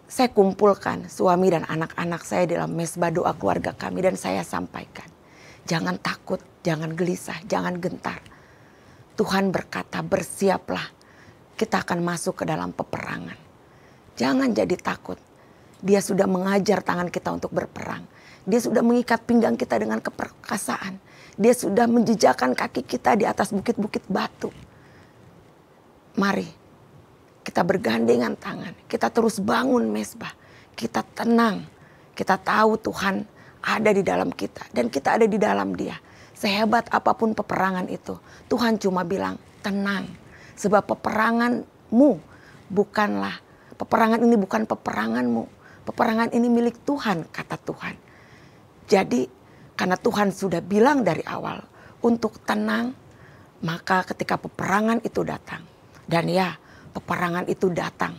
Saya kumpulkan suami dan anak-anak saya dalam mesbah doa keluarga kami dan saya sampaikan. Jangan takut, jangan gelisah, jangan gentar. Tuhan berkata bersiaplah, kita akan masuk ke dalam peperangan. Jangan jadi takut. Dia sudah mengajar tangan kita untuk berperang. Dia sudah mengikat pinggang kita dengan keperkasaan. Dia sudah menjejakkan kaki kita di atas bukit-bukit batu. Mari kita bergandengan tangan, kita terus bangun mesbah, kita tenang, kita tahu Tuhan ada di dalam kita dan kita ada di dalam Dia. Sehebat apapun peperangan itu, Tuhan cuma bilang tenang, sebab peperanganmu bukanlah, peperangan ini bukan peperanganmu, peperangan ini milik Tuhan, kata Tuhan. Jadi karena Tuhan sudah bilang dari awal untuk tenang, maka ketika peperangan itu datang, dan ya, peperangan itu datang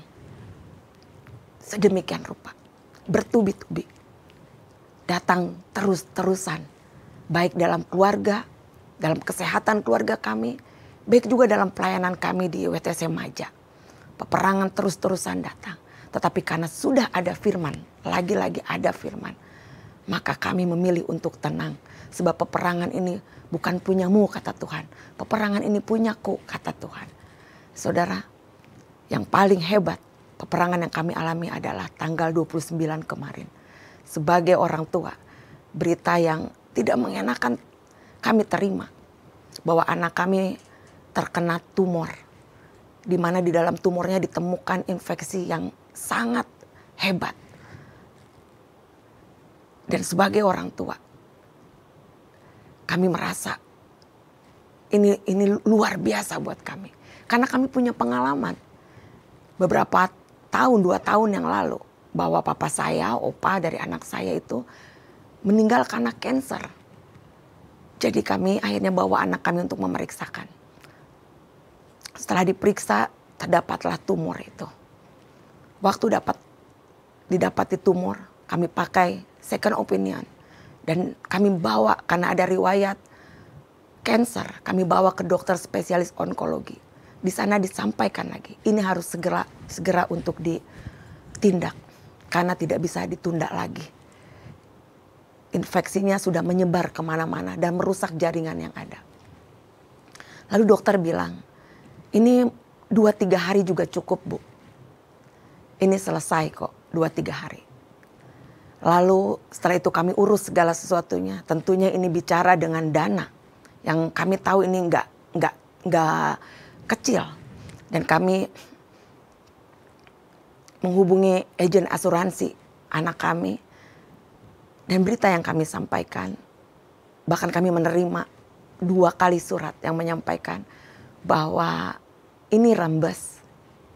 sedemikian rupa, bertubi-tubi, datang terus-terusan, baik dalam keluarga, dalam kesehatan keluarga kami, baik juga dalam pelayanan kami di WTC Maja. Peperangan terus-terusan datang, tetapi karena sudah ada firman, lagi-lagi ada firman, maka kami memilih untuk tenang, sebab peperangan ini bukan punyamu, kata Tuhan, peperangan ini punyaku, kata Tuhan. Saudara, yang paling hebat peperangan yang kami alami adalah tanggal 29 kemarin. Sebagai orang tua, berita yang tidak mengenakan kami terima. Bahwa anak kami terkena tumor. Di mana di dalam tumornya ditemukan infeksi yang sangat hebat. Dan sebagai orang tua, kami merasa ini luar biasa buat kami. Karena kami punya pengalaman beberapa tahun, 2 tahun yang lalu. Bahwa papa saya, opa dari anak saya itu meninggal karena kanker. Jadi kami akhirnya bawa anak kami untuk memeriksakan. Setelah diperiksa terdapatlah tumor itu. Waktu didapati tumor, kami pakai second opinion. Dan kami bawa karena ada riwayat kanker, kami bawa ke dokter spesialis onkologi. Di sana disampaikan lagi, ini harus segera untuk ditindak karena tidak bisa ditunda lagi. Infeksinya sudah menyebar kemana-mana dan merusak jaringan yang ada. Lalu dokter bilang, ini 2-3 hari juga cukup, Bu. Ini selesai kok, 2-3 hari. Lalu setelah itu kami urus segala sesuatunya. Tentunya ini bicara dengan dana yang kami tahu ini enggak kecil, dan kami menghubungi agen asuransi anak kami, dan berita yang kami sampaikan, bahkan kami menerima 2 kali surat yang menyampaikan bahwa ini rembes,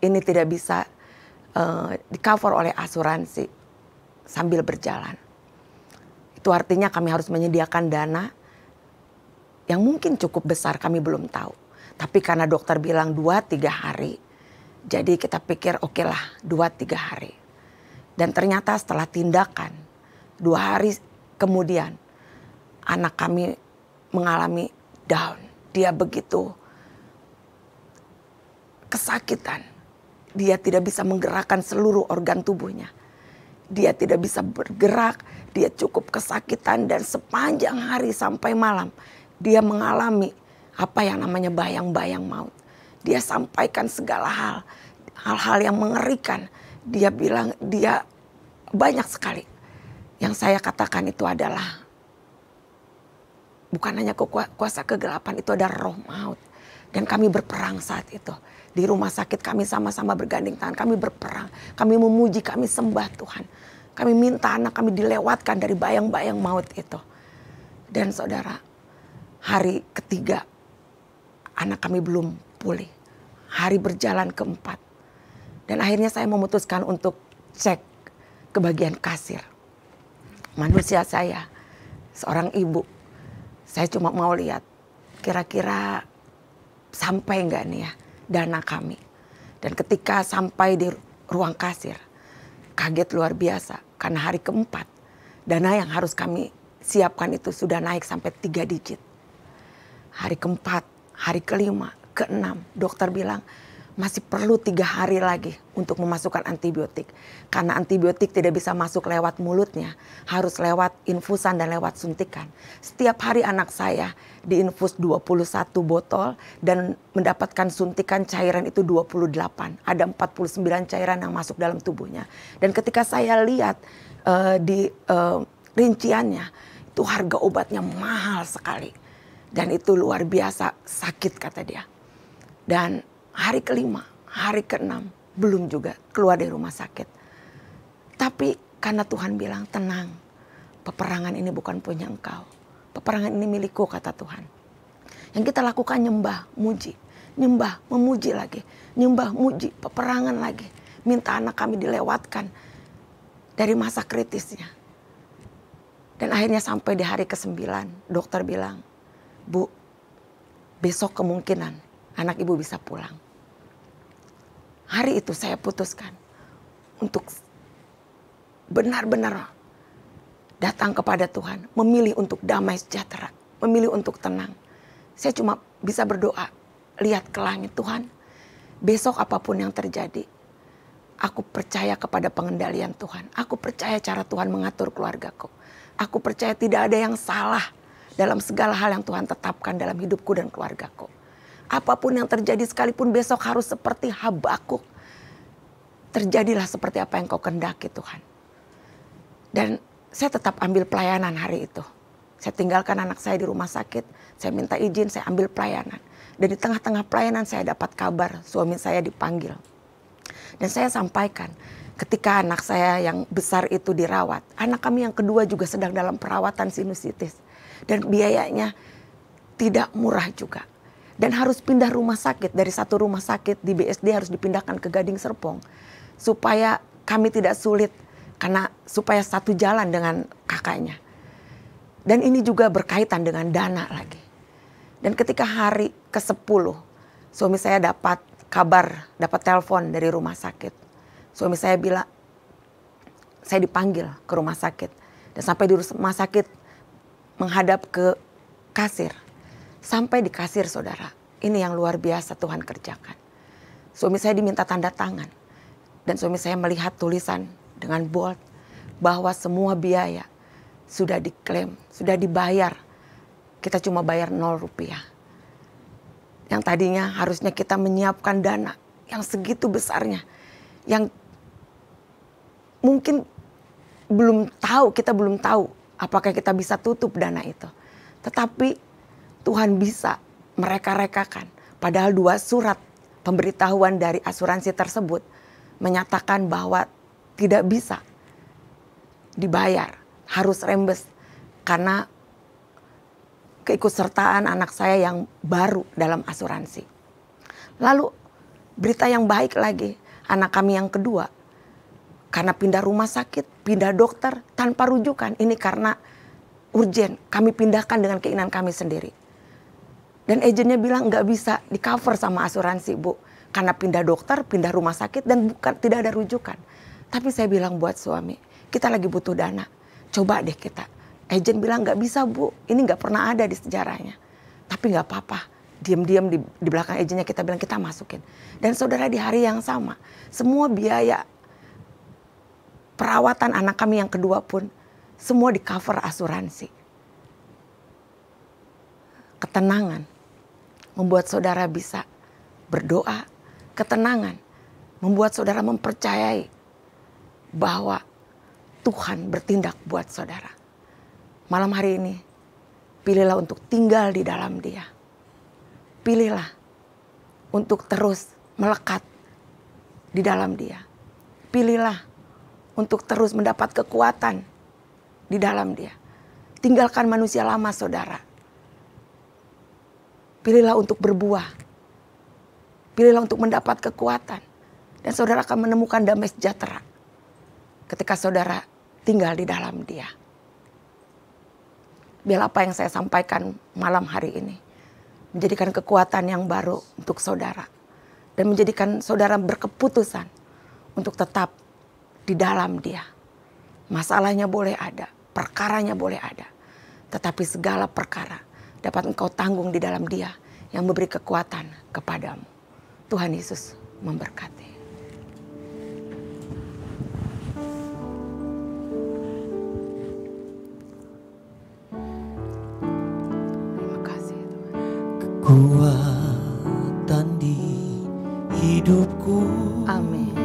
ini tidak bisa di cover oleh asuransi sambil berjalan. Itu artinya kami harus menyediakan dana yang mungkin cukup besar, kami belum tahu. Tapi karena dokter bilang 2-3 hari, jadi kita pikir oke lah 2-3 hari. Dan ternyata setelah tindakan 2 hari kemudian anak kami mengalami down. Dia begitu kesakitan. Dia tidak bisa menggerakkan seluruh organ tubuhnya. Dia tidak bisa bergerak, dia cukup kesakitan dan sepanjang hari sampai malam dia mengalami apa yang namanya bayang-bayang maut. Dia sampaikan segala hal-hal yang mengerikan. Dia bilang dia banyak sekali. Yang saya katakan itu adalah bukan hanya kuasa kegelapan, itu ada roh maut. Dan kami berperang saat itu. Di rumah sakit kami sama-sama bergandeng tangan, kami berperang. Kami memuji, kami sembah Tuhan. Kami minta anak kami dilewatkan dari bayang-bayang maut itu. Dan saudara, hari ketiga anak kami belum pulih. Hari berjalan keempat. Dan akhirnya saya memutuskan untuk cek ke bagian kasir. Manusia saya, seorang ibu. Saya cuma mau lihat kira-kira sampai enggak nih ya dana kami. Dan ketika sampai di ruang kasir, kaget luar biasa. Karena hari keempat, dana yang harus kami siapkan itu sudah naik sampai 3 digit. Hari keempat, hari kelima, keenam, dokter bilang masih perlu 3 hari lagi untuk memasukkan antibiotik. Karena antibiotik tidak bisa masuk lewat mulutnya, harus lewat infusan dan lewat suntikan. Setiap hari anak saya diinfus 21 botol dan mendapatkan suntikan cairan itu 28. Ada 49 cairan yang masuk dalam tubuhnya. Dan ketika saya lihat di rinciannya, itu harga obatnya mahal sekali. Dan itu luar biasa sakit kata dia. Dan hari kelima, hari keenam belum juga keluar dari rumah sakit. Tapi karena Tuhan bilang tenang, peperangan ini bukan punya engkau. Peperangan ini milikku kata Tuhan. Yang kita lakukan nyembah, muji. Nyembah, memuji lagi. Nyembah, muji, peperangan lagi. Minta anak kami dilewatkan dari masa kritisnya. Dan akhirnya sampai di hari ke-9, dokter bilang, Bu, besok kemungkinan anak ibu bisa pulang. Hari itu saya putuskan untuk benar-benar datang kepada Tuhan. Memilih untuk damai sejahtera. Memilih untuk tenang. Saya cuma bisa berdoa. Lihat ke langit Tuhan. Besok apapun yang terjadi. Aku percaya kepada pengendalian Tuhan. Aku percaya cara Tuhan mengatur keluargaku. Aku percaya tidak ada yang salah dalam segala hal yang Tuhan tetapkan dalam hidupku dan keluargaku. Apapun yang terjadi sekalipun besok harus seperti Habakuk. Terjadilah seperti apa yang kau kehendaki Tuhan. Dan saya tetap ambil pelayanan hari itu. Saya tinggalkan anak saya di rumah sakit. Saya minta izin, saya ambil pelayanan. Dan di tengah-tengah pelayanan saya dapat kabar suami saya dipanggil. Dan saya sampaikan ketika anak saya yang besar itu dirawat. Anak kami yang kedua juga sedang dalam perawatan sinusitis. Dan biayanya tidak murah juga. Dan harus pindah rumah sakit. Dari satu rumah sakit di BSD harus dipindahkan ke Gading Serpong. Supaya kami tidak sulit. Karena supaya satu jalan dengan kakaknya. Dan ini juga berkaitan dengan dana lagi. Dan ketika hari ke-10. Suami saya dapat kabar, dapat telepon dari rumah sakit. Suami saya bilang, saya dipanggil ke rumah sakit. Dan sampai di rumah sakit menghadap ke kasir. Sampai di kasir saudara, ini yang luar biasa Tuhan kerjakan. Suami saya diminta tanda tangan. Dan suami saya melihat tulisan dengan bold bahwa semua biaya sudah diklaim, sudah dibayar. Kita cuma bayar 0 rupiah. Yang tadinya harusnya kita menyiapkan dana yang segitu besarnya. Yang mungkin kita belum tahu apakah kita bisa tutup dana itu. Tetapi Tuhan bisa mereka-rekakan. Padahal 2 surat pemberitahuan dari asuransi tersebut menyatakan bahwa tidak bisa dibayar. Harus rembes karena keikutsertaan anak saya yang baru dalam asuransi. Lalu berita yang baik lagi, anak kami yang kedua karena pindah rumah sakit, pindah dokter tanpa rujukan. Ini karena urgen, kami pindahkan dengan keinginan kami sendiri. Dan agennya bilang nggak bisa di cover sama asuransi Bu. Karena pindah dokter, pindah rumah sakit dan tidak ada rujukan. Tapi saya bilang buat suami, kita lagi butuh dana. Coba deh kita. Agent bilang gak bisa Bu, ini gak pernah ada di sejarahnya. Tapi gak apa-apa, diam-diam di belakang agentnya kita bilang kita masukin. Dan saudara di hari yang sama, semua biaya perawatan anak kami yang kedua pun semua di cover asuransi. Ketenangan membuat saudara bisa berdoa. Ketenangan membuat saudara mempercayai bahwa Tuhan bertindak buat saudara. Malam hari ini, pilihlah untuk tinggal di dalam Dia. Pilihlah untuk terus melekat di dalam Dia. Pilihlah untuk terus mendapat kekuatan di dalam Dia. Tinggalkan manusia lama saudara. Pilihlah untuk berbuah. Pilihlah untuk mendapat kekuatan. Dan saudara akan menemukan damai sejahtera ketika saudara tinggal di dalam Dia. Biar apa yang saya sampaikan malam hari ini menjadikan kekuatan yang baru untuk saudara. Dan menjadikan saudara berkeputusan untuk tetap di dalam Dia. Masalahnya boleh ada, perkaranya boleh ada. Tetapi segala perkara dapat engkau tanggung di dalam Dia yang memberi kekuatan kepadamu. Tuhan Yesus memberkati. Terima kasih Tuhan. Kekuatan di hidupku. Amin.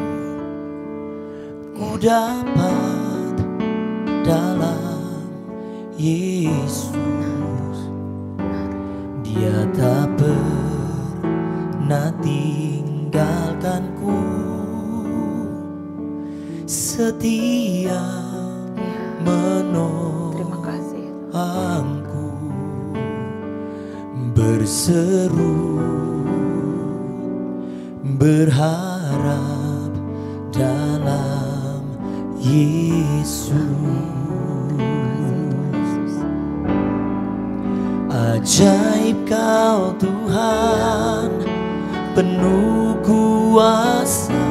Ku dapat dalam Yesus. Dia tak pernah tinggalkanku, setia menolongku, berseru berharap dalam Yesus. Ajaib Kau Tuhan, penuh kuasa,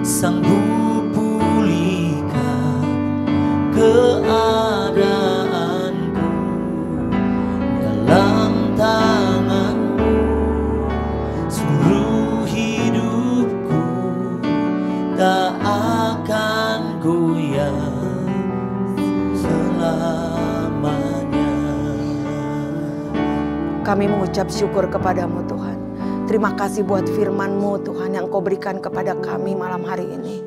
sanggup pulihkan keadaanku. Dalam tangan-Mu seluruh hidupku tak akan goyah selamanya. Kami mengucap syukur kepadamu Tuhan. Terima kasih buat firman-Mu Tuhan yang Kau berikan kepada kami malam hari ini.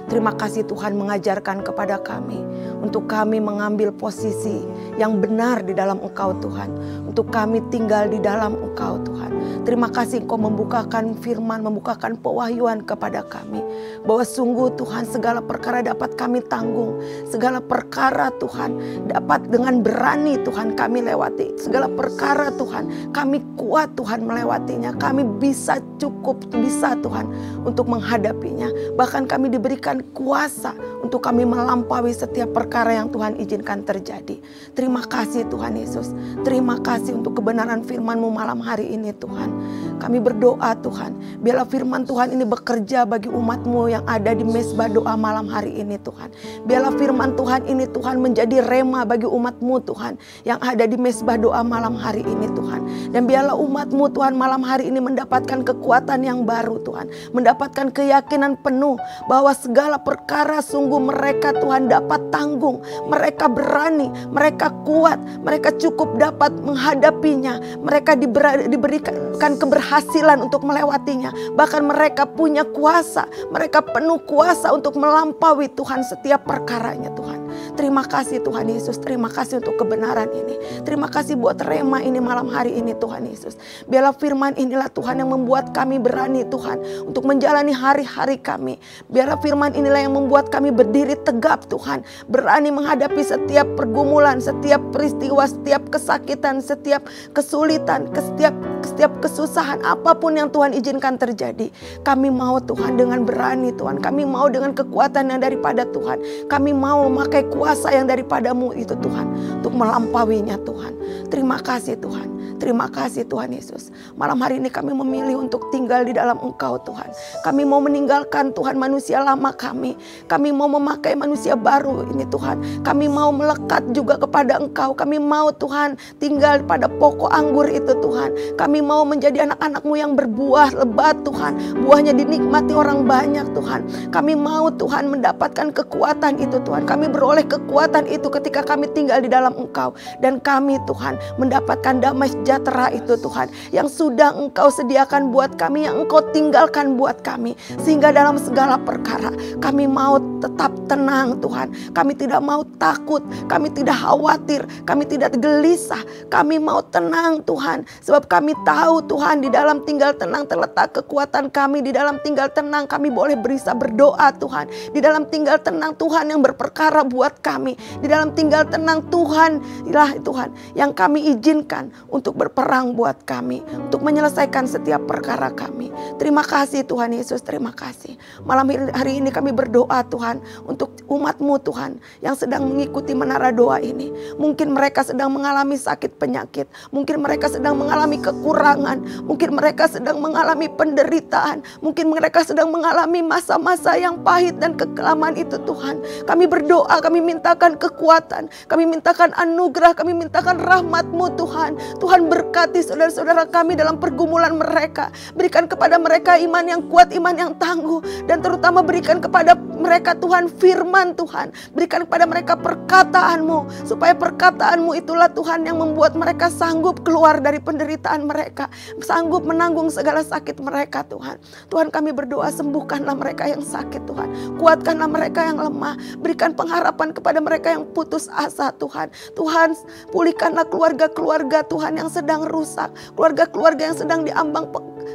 Terima kasih Tuhan mengajarkan kepada kami untuk kami mengambil posisi yang benar di dalam Engkau Tuhan. Untuk kami tinggal di dalam Engkau Tuhan. Terima kasih Engkau membukakan firman, membukakan pewahyuan kepada kami. Bahwa sungguh Tuhan segala perkara dapat kami tanggung. Segala perkara Tuhan dapat dengan berani Tuhan kami lewati. Segala perkara Tuhan kami kuat Tuhan melewatinya. Kami bisa Tuhan untuk menghadapinya. Bahkan kami diberikan kuasa untuk kami melampaui setiap perkara yang Tuhan izinkan terjadi. Terima kasih Tuhan Yesus. Terima kasih untuk kebenaran firman-Mu malam hari ini Tuhan. Kami berdoa Tuhan, biarlah firman Tuhan ini bekerja bagi umat-Mu yang ada di mezbah doa malam hari ini Tuhan. Biarlah firman Tuhan ini Tuhan menjadi rema bagi umat-Mu Tuhan yang ada di mezbah doa malam hari ini Tuhan. Dan biarlah umat-Mu Tuhan malam hari ini mendapatkan kekuatan yang baru Tuhan. Mendapatkan keyakinan penuh bahwa segala perkara sungguh mereka Tuhan dapat tanggung. Mereka berani, mereka kuat, mereka cukup dapat menghadapinya. Mereka diberikan keberhasilan untuk melewatinya. Bahkan mereka punya kuasa, mereka penuh kuasa untuk melampaui Tuhan setiap perkaranya Tuhan. Terima kasih Tuhan Yesus, terima kasih untuk kebenaran ini. Terima kasih buat rema ini malam hari ini Tuhan Yesus. Biarlah firman inilah Tuhan yang membuat kami berani Tuhan untuk menjalani hari-hari kami. Biarlah firman inilah yang membuat kami berdiri tegap Tuhan. Berani menghadapi setiap pergumulan, setiap peristiwa, setiap kesakitan, setiap kesulitan, setiap kesusahan apapun yang Tuhan izinkan terjadi. Kami mau Tuhan dengan berani Tuhan. Kami mau dengan kekuatan yang daripada Tuhan. Kami mau memakai kuasa kuasa yang daripadamu itu Tuhan, untuk melampauinya Tuhan. Terima kasih Tuhan, terima kasih Tuhan Yesus. Malam hari ini kami memilih untuk tinggal di dalam Engkau Tuhan. Kami mau meninggalkan Tuhan manusia lama kami. Kami mau memakai manusia baru ini Tuhan. Kami mau melekat juga kepada Engkau. Kami mau Tuhan tinggal pada pokok anggur itu Tuhan. Kami mau menjadi anak-anak-Mu yang berbuah lebat Tuhan. Buahnya dinikmati orang banyak Tuhan. Kami mau Tuhan mendapatkan kekuatan itu Tuhan. Kami beroleh kekuatan itu ketika kami tinggal di dalam Engkau. Dan kami Tuhan mendapatkan damai sejahtera itu Tuhan, yang sudah Engkau sediakan buat kami, yang Engkau tinggalkan buat kami. Sehingga dalam segala perkara kami mau tetap tenang Tuhan. Kami tidak mau takut, kami tidak khawatir, kami tidak gelisah. Kami mau tenang Tuhan, sebab kami tahu Tuhan di dalam tinggal tenang terletak kekuatan kami. Di dalam tinggal tenang kami boleh bisa berdoa Tuhan. Di dalam tinggal tenang Tuhan yang berperkara buat kami. Di dalam tinggal tenang Tuhan yang kami izinkan untuk berperang buat kami, untuk menyelesaikan setiap perkara kami. Terima kasih Tuhan Yesus, terima kasih. Malam hari ini kami berdoa Tuhan untuk umat-Mu Tuhan yang sedang mengikuti menara doa ini. Mungkin mereka sedang mengalami sakit penyakit, mungkin mereka sedang mengalami kekurangan, mungkin mereka sedang mengalami penderitaan, mungkin mereka sedang mengalami masa-masa yang pahit dan kekelaman itu Tuhan. Kami berdoa, kami mintakan kekuatan, kami mintakan anugerah, kami mintakan rahmat-Mu Tuhan. Tuhan berkati saudara-saudara kami dalam pergumulan mereka. Berikan kepada mereka iman yang kuat, iman yang tangguh. Dan terutama berikan kepada mereka Tuhan firman Tuhan. Berikan kepada mereka perkataan-Mu. Supaya perkataan-Mu itulah Tuhan yang membuat mereka sanggup keluar dari penderitaan mereka. Sanggup menanggung segala sakit mereka Tuhan. Tuhan kami berdoa, sembuhkanlah mereka yang sakit Tuhan. Kuatkanlah mereka yang lemah. Berikan pengharapan kepada mereka yang putus asa Tuhan. Tuhan pulihkanlah keluarga-keluarga Tuhan yang sedang rusak. Keluarga-keluarga yang sedang diambang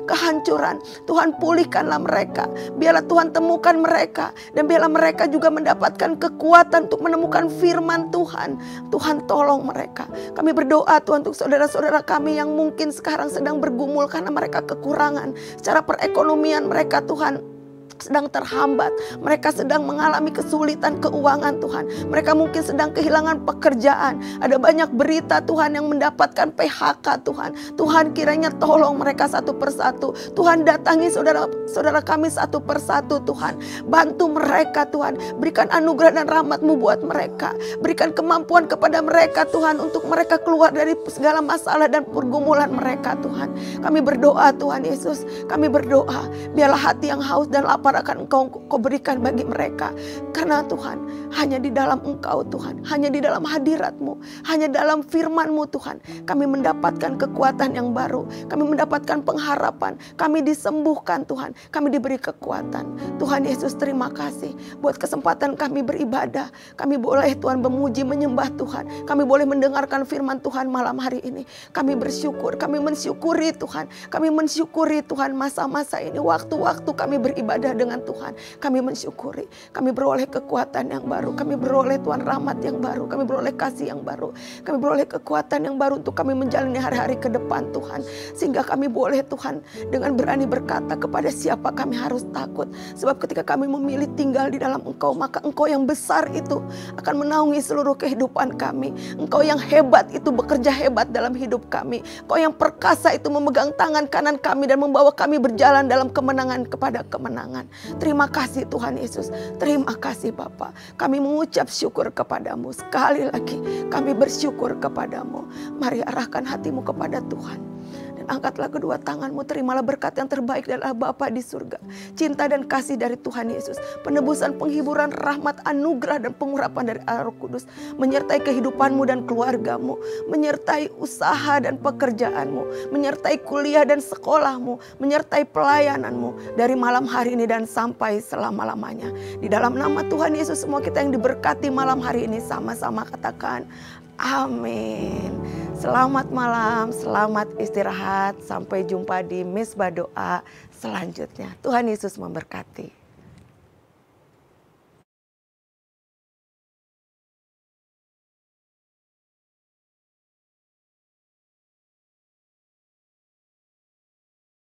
kehancuran. Tuhan pulihkanlah mereka. Biarlah Tuhan temukan mereka. Dan biarlah mereka juga mendapatkan kekuatan untuk menemukan firman Tuhan. Tuhan tolong mereka. Kami berdoa Tuhan untuk saudara-saudara kami yang mungkin sekarang sedang bergumul karena mereka kekurangan. Secara perekonomian mereka Tuhan sedang terhambat. Mereka sedang mengalami kesulitan keuangan Tuhan. Mereka mungkin sedang kehilangan pekerjaan. Ada banyak berita Tuhan yang mendapatkan PHK Tuhan. Tuhan kiranya tolong mereka satu persatu. Tuhan datangi saudara-saudara kami satu persatu Tuhan. Bantu mereka Tuhan. Berikan anugerah dan rahmat-Mu buat mereka. Berikan kemampuan kepada mereka Tuhan untuk mereka keluar dari segala masalah dan pergumulan mereka Tuhan. Kami berdoa Tuhan Yesus. Kami berdoa biarlah hati yang haus dan lapar akan Engkau berikan bagi mereka. Karena Tuhan, hanya di dalam Engkau Tuhan, hanya di dalam hadirat-Mu, hanya dalam firman-Mu Tuhan, kami mendapatkan kekuatan yang baru, kami mendapatkan pengharapan, kami disembuhkan Tuhan, kami diberi kekuatan. Tuhan Yesus, terima kasih buat kesempatan kami beribadah. Kami boleh Tuhan memuji, menyembah Tuhan. Kami boleh mendengarkan firman Tuhan malam hari ini. Kami bersyukur, kami mensyukuri Tuhan. Kami mensyukuri Tuhan masa-masa ini, waktu-waktu kami beribadah dengan Tuhan. Kami mensyukuri, kami beroleh kekuatan yang baru, kami beroleh Tuhan rahmat yang baru, kami beroleh kasih yang baru, kami beroleh kekuatan yang baru untuk kami menjalani hari-hari ke depan Tuhan. Sehingga kami boleh Tuhan dengan berani berkata kepada siapa kami harus takut. Sebab ketika kami memilih tinggal di dalam Engkau, maka Engkau yang besar itu akan menaungi seluruh kehidupan kami. Engkau yang hebat itu bekerja hebat dalam hidup kami. Engkau yang perkasa itu memegang tangan kanan kami dan membawa kami berjalan dalam kemenangan kepada kemenangan. Terima kasih Tuhan Yesus. Terima kasih Bapa. Kami mengucap syukur kepadamu. Sekali lagi kami bersyukur kepadamu. Mari arahkan hatimu kepada Tuhan. Dan angkatlah kedua tanganmu. Terimalah berkat yang terbaik dari Bapa di surga. Cinta dan kasih dari Tuhan Yesus. Penebusan, penghiburan, rahmat, anugerah dan pengurapan dari Allah Roh Kudus. Menyertai kehidupanmu dan keluargamu. Menyertai usaha dan pekerjaanmu. Menyertai kuliah dan sekolahmu. Menyertai pelayananmu. Dari malam hari ini dan sampai selama-lamanya. Di dalam nama Tuhan Yesus, semua kita yang diberkati malam hari ini sama-sama katakan amin. Selamat malam, selamat istirahat. Sampai jumpa di Misbah Doa selanjutnya. Tuhan Yesus memberkati.